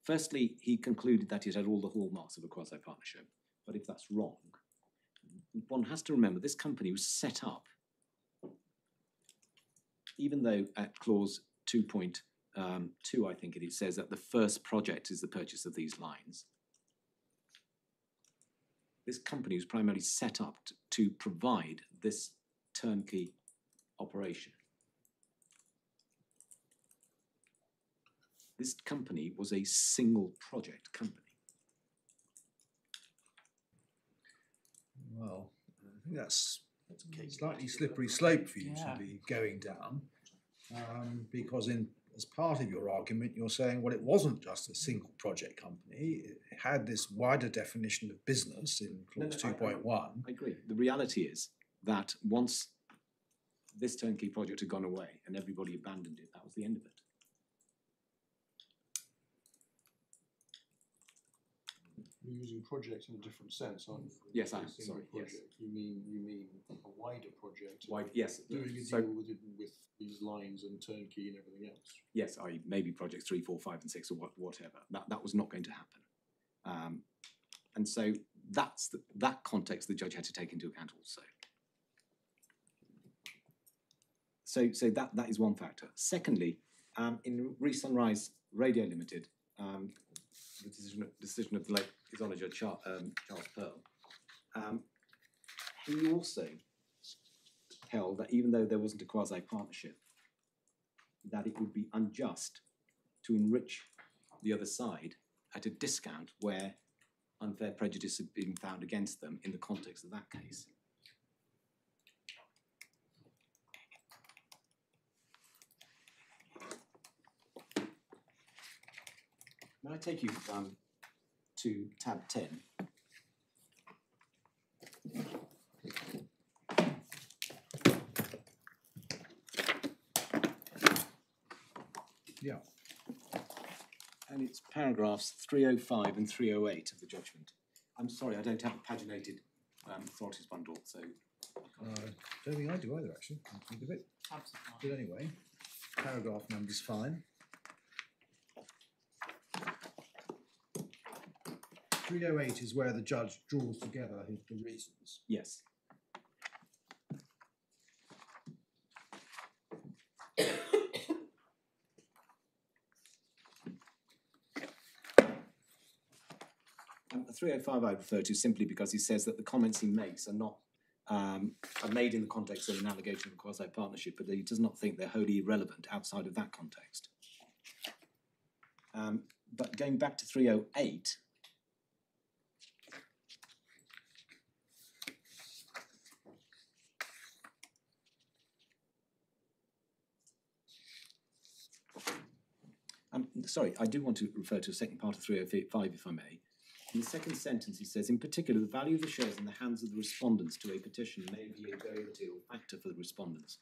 firstly, he concluded that it had all the hallmarks of a quasi-partnership. But if that's wrong, one has to remember this company was set up, even though at clause 2.2, I think it says that the first project is the purchase of these lines. This company was primarily set up to provide this turnkey operation. This company was a single project company. Well, I think that's a slightly slippery slope for you Yeah. to be going down, because as part of your argument, you're saying, well, it wasn't just a single project company. It had this wider definition of business in clause 2.1. I agree. The reality is that once this turnkey project had gone away and everybody abandoned it, that was the end of it. You're using project in a different sense, aren't you? Yes, I am. A single Sorry, yes. project. You mean a wider project. Yes. Doing a So deal with these lines and turnkey and everything else. yes, maybe projects 3, 4, 5, and 6 or whatever. That was not going to happen. And so that's that context the judge had to take into account also. So that is one factor. Secondly, in Reece Sunrise Radio Limited, the decision of the late His Honour Judge Charles Pearl, he also held that even though there wasn't a quasi-partnership, that it would be unjust to enrich the other side at a discount where unfair prejudice had been found against them in the context of that case. May I take you to tab 10? Yeah. And it's paragraphs 305 and 308 of the judgment. I'm sorry, I don't have a paginated authorities bundle, so Don't think I do either, actually. Can't think of it. Absolutely. But anyway, paragraph number's fine. 308 is where the judge draws together the reasons. yes. The 305 I refer to simply because he says that the comments he makes are not are made in the context of an allegation of a quasi-partnership, but he does not think they're wholly irrelevant outside of that context. But going back to 308, sorry, I do want to refer to a second part of 305, if I may. In the second sentence, he says, in particular, the value of the shares in the hands of the respondents to a petition may be a very material factor for the respondents.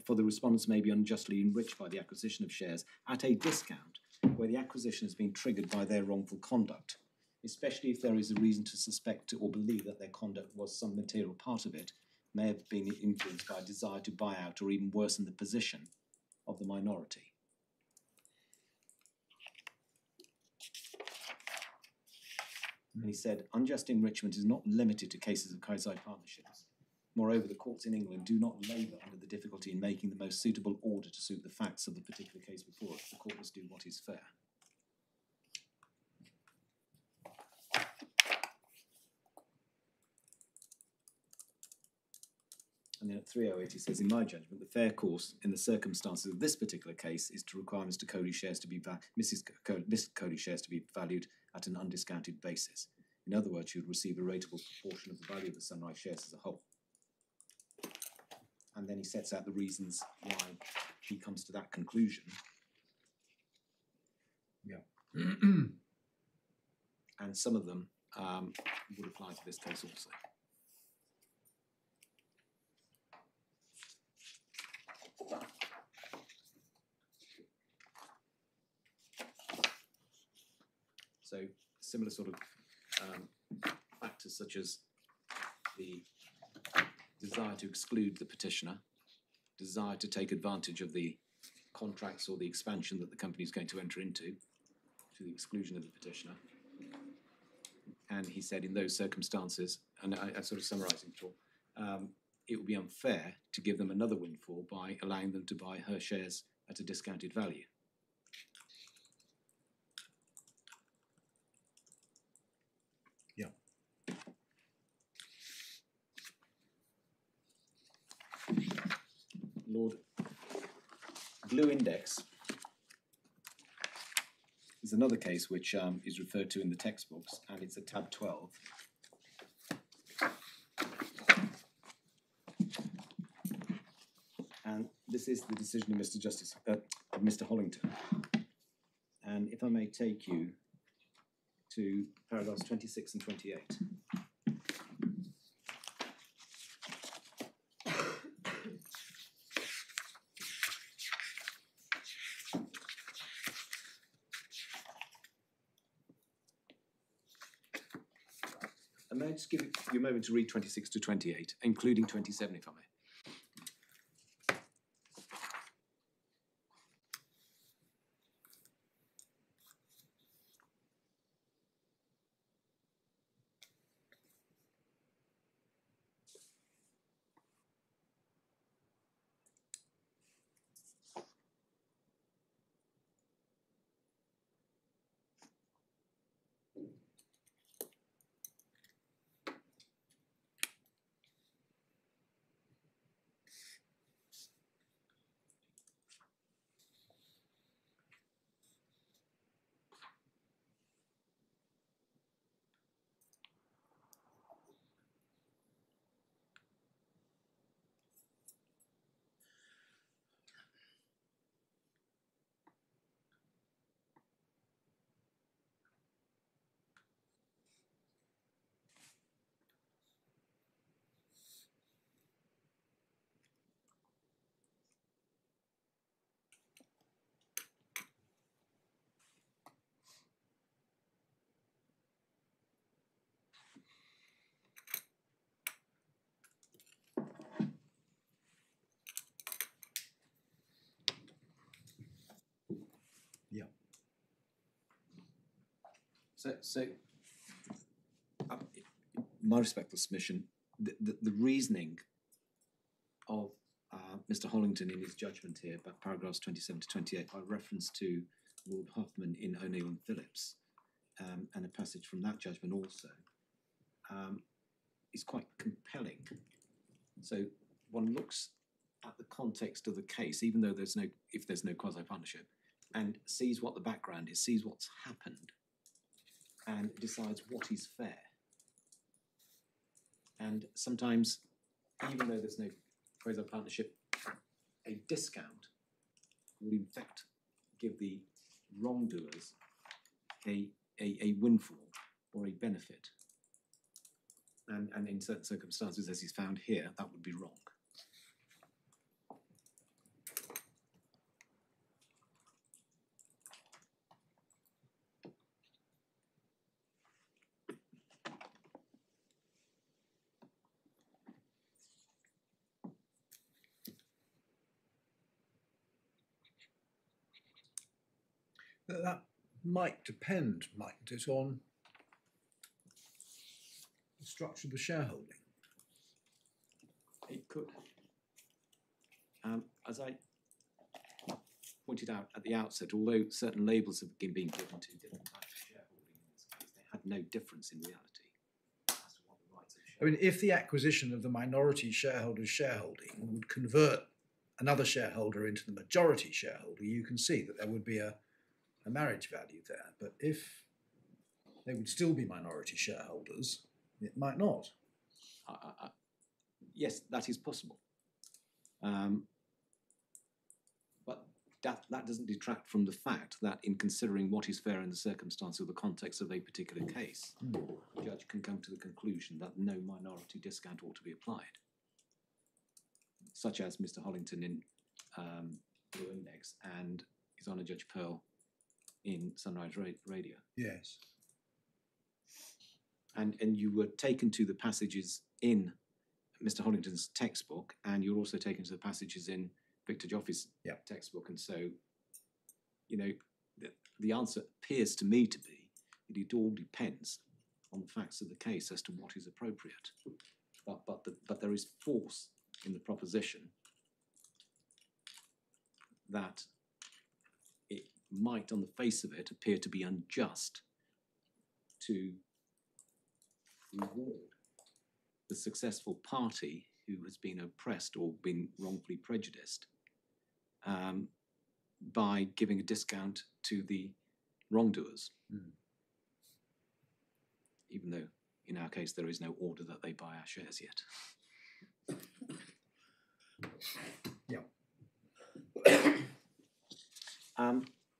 For the respondents may be unjustly enriched by the acquisition of shares at a discount where the acquisition has been triggered by their wrongful conduct, especially if there is a reason to suspect or believe that their conduct was some material part of it, may have been influenced by a desire to buy out or even worsen the position of the minority. And he said, unjust enrichment is not limited to cases of quasi-partnerships. Moreover, the courts in England do not labour under the difficulty in making the most suitable order to suit the facts of the particular case before it. The court must do what is fair. And then at 308 he says, in my judgment, the fair course in the circumstances of this particular case is to require Mr. Coley's shares to be Miss Coley's shares to be valued at an undiscounted basis. In other words, she would receive a rateable proportion of the value of the Sunrise shares as a whole. And then he sets out the reasons why he comes to that conclusion. Yeah. And some of them would apply to this case also. So similar sort of factors such as the desire to exclude the petitioner, desire to take advantage of the contracts or the expansion that the company is going to enter into to the exclusion of the petitioner. And he said in those circumstances, and I sort of summarising it all, it would be unfair to give them another windfall by allowing them to buy her shares at a discounted value. Yeah. Lord, Glue Index is another case which is referred to in the textbooks, and it's at tab 12. And this is the decision of Mr. Hollington. And if I may take you to paragraphs 26 and 28. And may I just give you a moment to read 26 to 28, including 27, if I may. My respectful submission, the reasoning of Mr. Hollington in his judgment here about paragraphs 27 to 28 by reference to Lord Huffman in O'Neill and Phillips, and a passage from that judgment also, is quite compelling. So one looks at the context of the case, even though if there's no quasi-partnership, and sees what the background is, sees what's happened, and decides what is fair. And sometimes, even though there's no quasi-partnership, a discount will in fact give the wrongdoers a windfall or a benefit. And in certain circumstances, as he's found here, that would be wrong. That might depend, mightn't it, on the structure of the shareholding? It could. As I pointed out at the outset, although certain labels have been given to different types of shareholding in this case, they had no difference in reality as to what the rights of I mean, if the acquisition of the minority shareholder's shareholding would convert another shareholder into the majority shareholder, you can see that there would be a marriage value there. But if they would still be minority shareholders, it might not. Yes, that is possible. But that doesn't detract from the fact that in considering what is fair in the circumstance of the context of a particular case, the judge can come to the conclusion that no minority discount ought to be applied, such as Mr. Hollington in Blue Index and His Honour Judge Pearl in Sunrise Radio. Yes. And you were taken to the passages in Mr. Hollington's textbook, and you're also taken to the passages in Victor Joffe's textbook. And so, you know, the answer appears to me to be that it all depends on the facts of the case as to what is appropriate. But there is force in the proposition that it might, on the face of it, appear to be unjust to reward the successful party who has been oppressed or been wrongfully prejudiced by giving a discount to the wrongdoers, even though in our case there is no order that they buy our shares yet.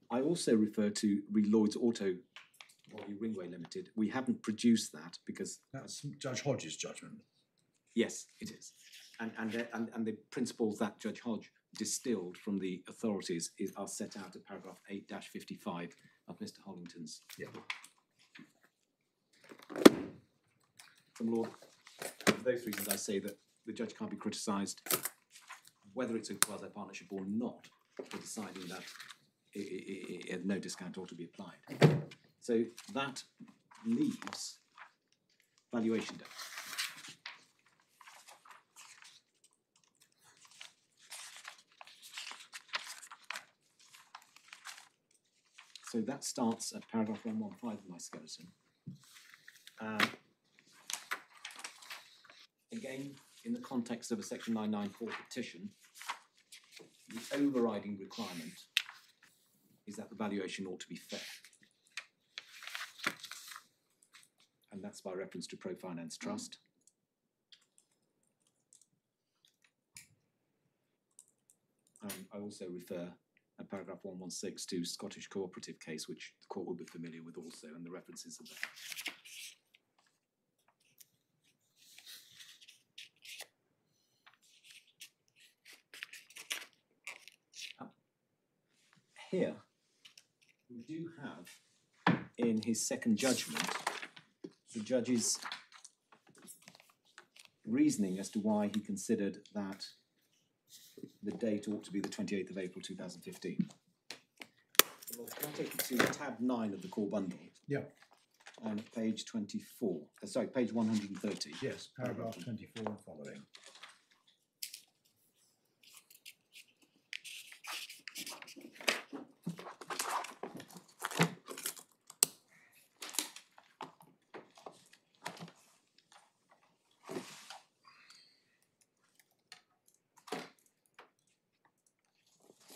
I also refer to Lloyd's Auto Body Ringway Limited. We haven't produced that because That's Judge Hodge's judgment. yes, it is, and the principles that Judge Hodge distilled from the authorities are set out at paragraph 8-55 of Mr. Hollington's. From Lord, for those reasons, I say that the judge can't be criticised, whether it's a quasi-partnership or not, for deciding that no discount ought to be applied. So that leaves valuation day. So that starts at paragraph 115 of my skeleton. Again, in the context of a section 994 petition, the overriding requirement is that the valuation ought to be fair. And that's by reference to Pro Finance Trust. I also refer at paragraph 116 to Scottish Cooperative case, which the court will be familiar with also, and the references are there. Here, we do have, in his second judgment, the judge's reasoning as to why he considered that the date ought to be the 28th of April 2015. Well, can I take you to tab 9 of the core bundle? Yeah. on page 24. Sorry, page 130. Yes, paragraph 24 and following.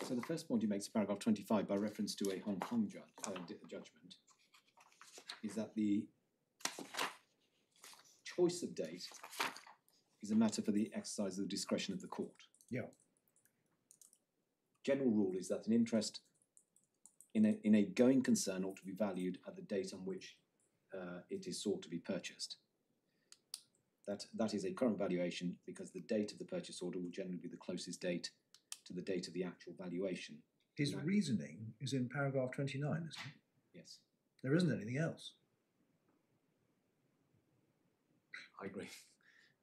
So the first point he makes, paragraph 25, by reference to a Hong Kong judgment, is that the choice of date is a matter for the exercise of the discretion of the court. Yeah. General rule is that an interest in a going concern ought to be valued at the date on which it is sought to be purchased. That is a current valuation because the date of the purchase order will generally be the closest date to the date of the actual valuation. His reasoning is in paragraph 29, isn't it? Yes, There isn't anything else. I agree.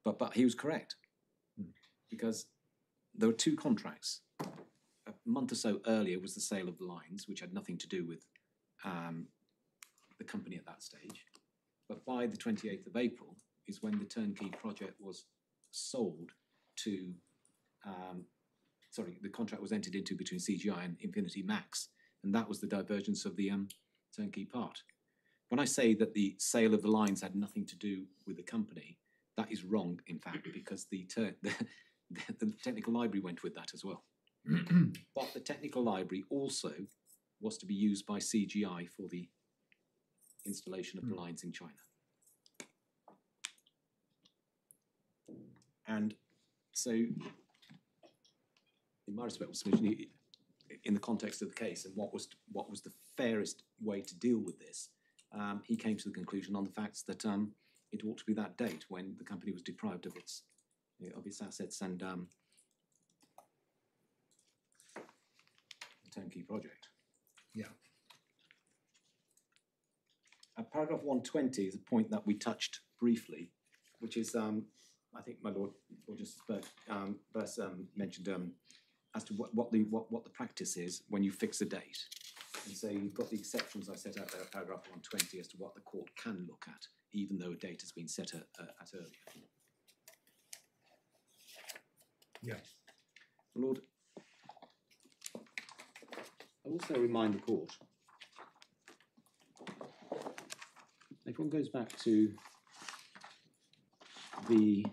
But he was correct because there were two contracts. A month or so earlier was the sale of the lines, which had nothing to do with the company at that stage. But by the 28th of April is when the turnkey project was sold to, the contract was entered into between CGI and Infinity Max, and that was the divergence of the turnkey part. When I say that the sale of the lines had nothing to do with the company, that is wrong, in fact, because the technical library went with that as well. But the technical library also was to be used by CGI for the installation of the lines in China. And so, in my respect, in the context of the case and what was the fairest way to deal with this, he came to the conclusion on the facts that it ought to be that date when the company was deprived of its assets and the turnkey project. Yeah. Paragraph 120 is a point that we touched briefly, which is, I think my Lord Justice Burse mentioned as to what the practice is when you fix a date. And so you've got the exceptions I set out there, paragraph 120, as to what the court can look at, even though a date has been set at earlier. Yeah. Lord, I also remind the court, if one goes back to the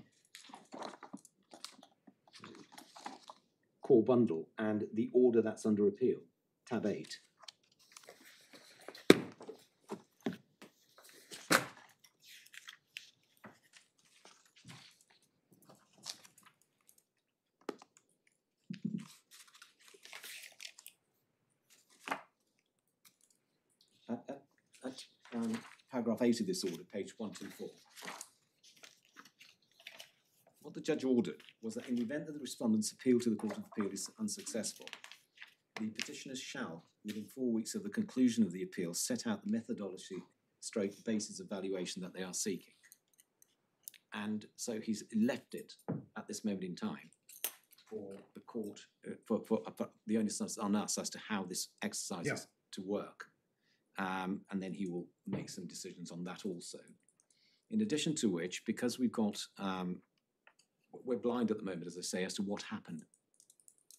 core bundle and the order that's under appeal, tab 8. Paragraph 8 of this order, page 124. What the judge ordered was that in the event that the respondent's appeal to the Court of Appeal is unsuccessful, the petitioners shall, within 4 weeks of the conclusion of the appeal, set out the methodology / basis of valuation that they are seeking. And so he's left it at this moment in time for the court, for the onus on us as to how this exercise is to work. And then he will make some decisions on that also. In addition to which, because we've got, we're blind at the moment, as I say, as to what happened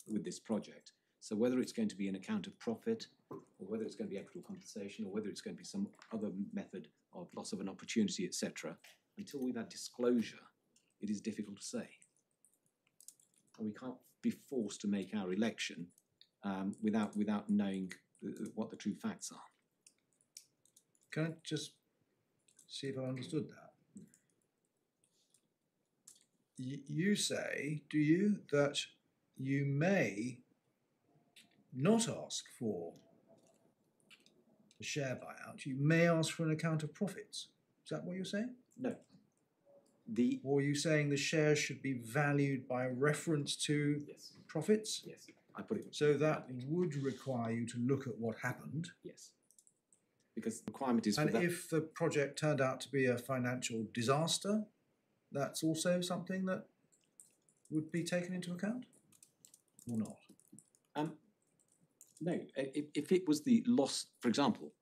with this project. So whether it's going to be an account of profit, or whether it's going to be equitable compensation, or whether it's going to be some other method of loss of an opportunity, etc., until we've had disclosure, it is difficult to say. And we can't be forced to make our election without knowing what the true facts are. Can I just see if I understood that? You say, do you, that you may not ask for a share buyout, you may ask for an account of profits. Is that what you're saying? No. Or are you saying the shares should be valued by reference to profits? Yes, I put it. So that would require you to look at what happened. Yes. Because the requirement is and for that. If the project turned out to be a financial disaster, that's also something that would be taken into account, or not? No. If it was the loss, for example,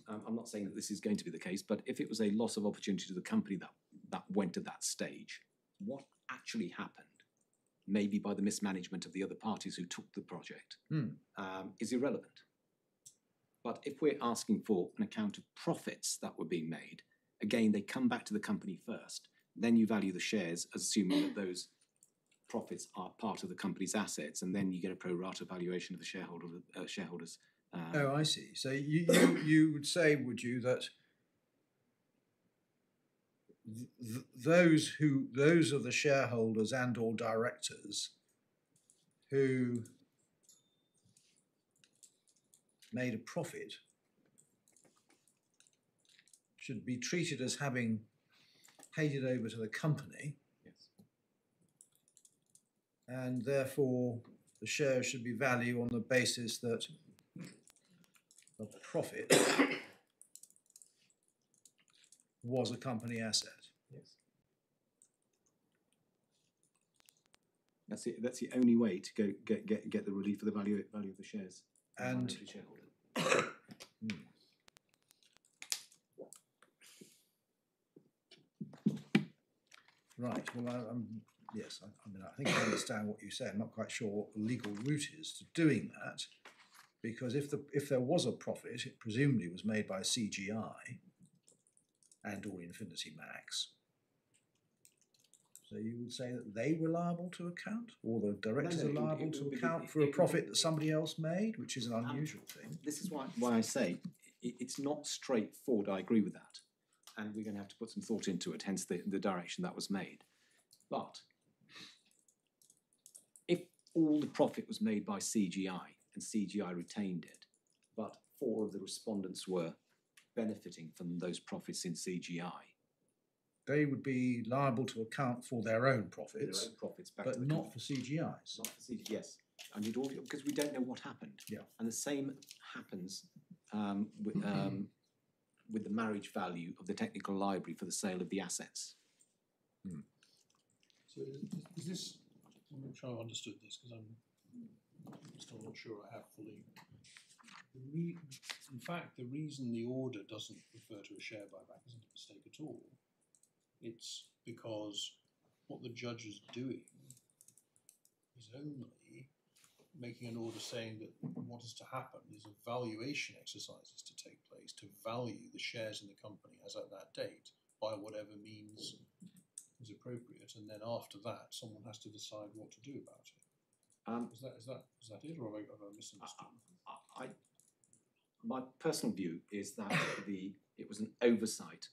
I'm not saying that this is going to be the case, but if it was a loss of opportunity to the company that went to that stage, what actually happened, maybe by the mismanagement of the other parties who took the project, is irrelevant. But if we're asking for an account of profits that were being made, again, they come back to the company first. Then you value the shares, assuming that those profits are part of the company's assets, and then you get a pro rata valuation of the shareholders. Oh, I see. So you would say, would you, that those are the shareholders and or directors who made a profit should be treated as having paid it over to the company, Yes. and therefore the shares should be valued on the basis that the profit was a company asset. Yes. That's the only way to go get the relief for the value of the shares. And Shareholder. right, well, yes, I mean, I think I understand what you say. I'm not quite sure what the legal route is to doing that, because if there was a profit, it presumably was made by CGI and or Infinity Max. So you would say that they were liable to account, or the directors are liable to account for a profit that somebody else made, which is an unusual thing. This is why I say it's not straightforward. I agree with that, and we're going to have to put some thought into it. Hence the direction that was made. But if all the profit was made by CGI and CGI retained it, but 4 of the respondents were benefiting from those profits in CGI, They would be liable to account for their own profits, their own profits back but to the not company. for CGI's. Not for CGI, yes. And you'd all, because we don't know what happened. Yeah. And the same happens with the marriage value of the technical library for the sale of the assets. So is this, I'm not sure I've understood this because I'm still not sure I have fully. In fact, the reason the order doesn't refer to a share buyback isn't a mistake at all. It's because what the judge is doing is only making an order saying that what is to happen is a valuation exercise is to take place to value the shares in the company as at that date by whatever means is appropriate, and then after that, someone has to decide what to do about it. Is that it, or have I misunderstood? My personal view is that it was an oversight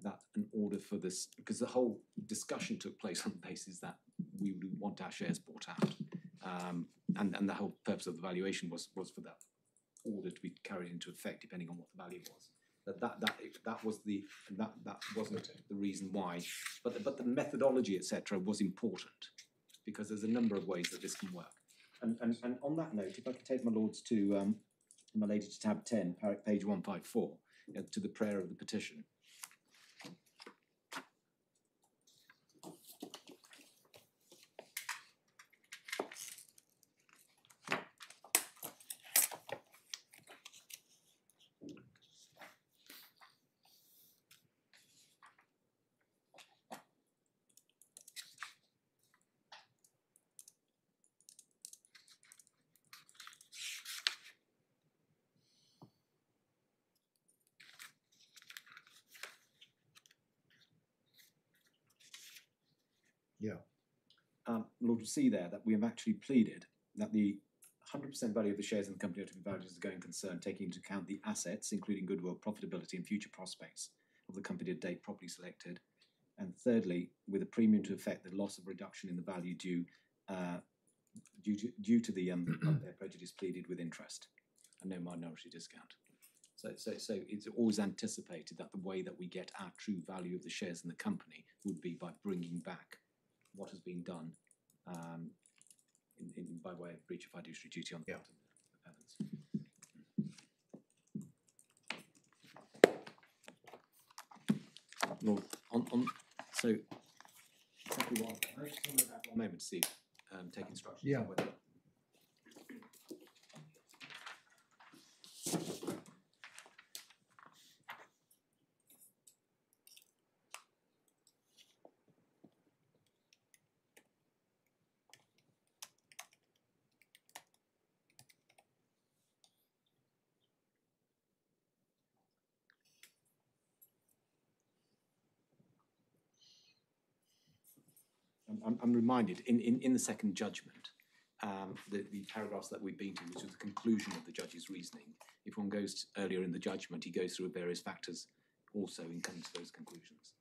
that an order for this, because the whole discussion took place on the basis that we would want our shares bought out, and the whole purpose of the valuation was for that order to be carried into effect depending on what the value was. That wasn't the reason why, but the methodology, etc., was important because there's a number of ways that this can work. And on that note, if I could take my lords to my lady to tab 10, page 154, to the prayer of the petition. Yeah. Lord, you'll see there that we have actually pleaded that the 100% value of the shares in the company are to be valued as a going concern, taking into account the assets, including goodwill, profitability, and future prospects of the company at date properly selected. And thirdly, with a premium to affect the loss of reduction in the value due to the unfair prejudice pleaded with interest and no minority discount. So it's always anticipated that the way that we get our true value of the shares in the company would be by bringing back what has been done by way of breach of fiduciary duty on the part of the defendants. Lord, so exactly one moment, Steve, take instructions. Yeah. I'm reminded in the second judgment, the paragraphs that we've been to, which is the conclusion of the judge's reasoning. If one goes earlier in the judgment, he goes through various factors also and comes to those conclusions.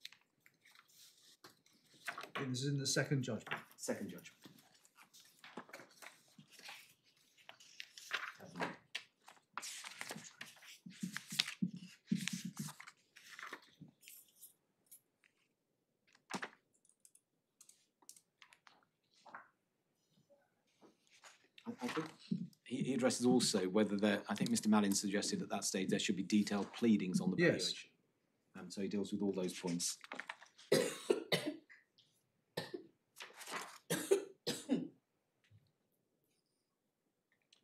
This is in the second judgment. Second judgment. I think he addresses also whether there, I think Mr. Mallin suggested at that stage there should be detailed pleadings on the Yes. valuation. So he deals with all those points.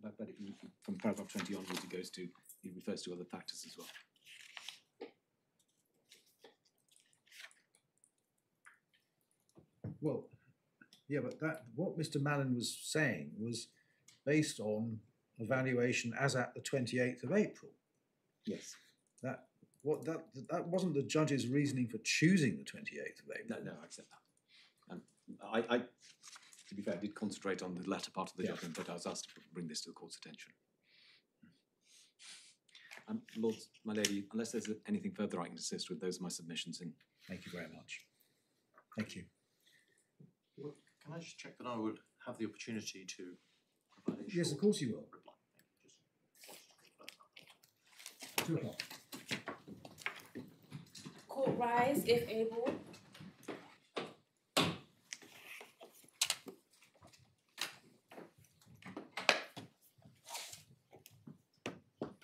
But from paragraph 20 onwards, he refers to other factors as well. Well, yeah, but what Mr. Mallin was saying was based on a valuation as at the 28th of April. Yes. That wasn't the judge's reasoning for choosing the 28th of April. No, I accept that. I to be fair, I did concentrate on the latter part of the Yeah. judgment, but I was asked to bring this to the court's attention. Lords, my lady, unless there's anything further I can assist with, those are my submissions in. Thank you very much. Thank you. Well, can I just check that I would have the opportunity to provide a Yes, of short course you will. reply? Thank you. Just wanted to confirm that. 2 o'clock. Court rise if able.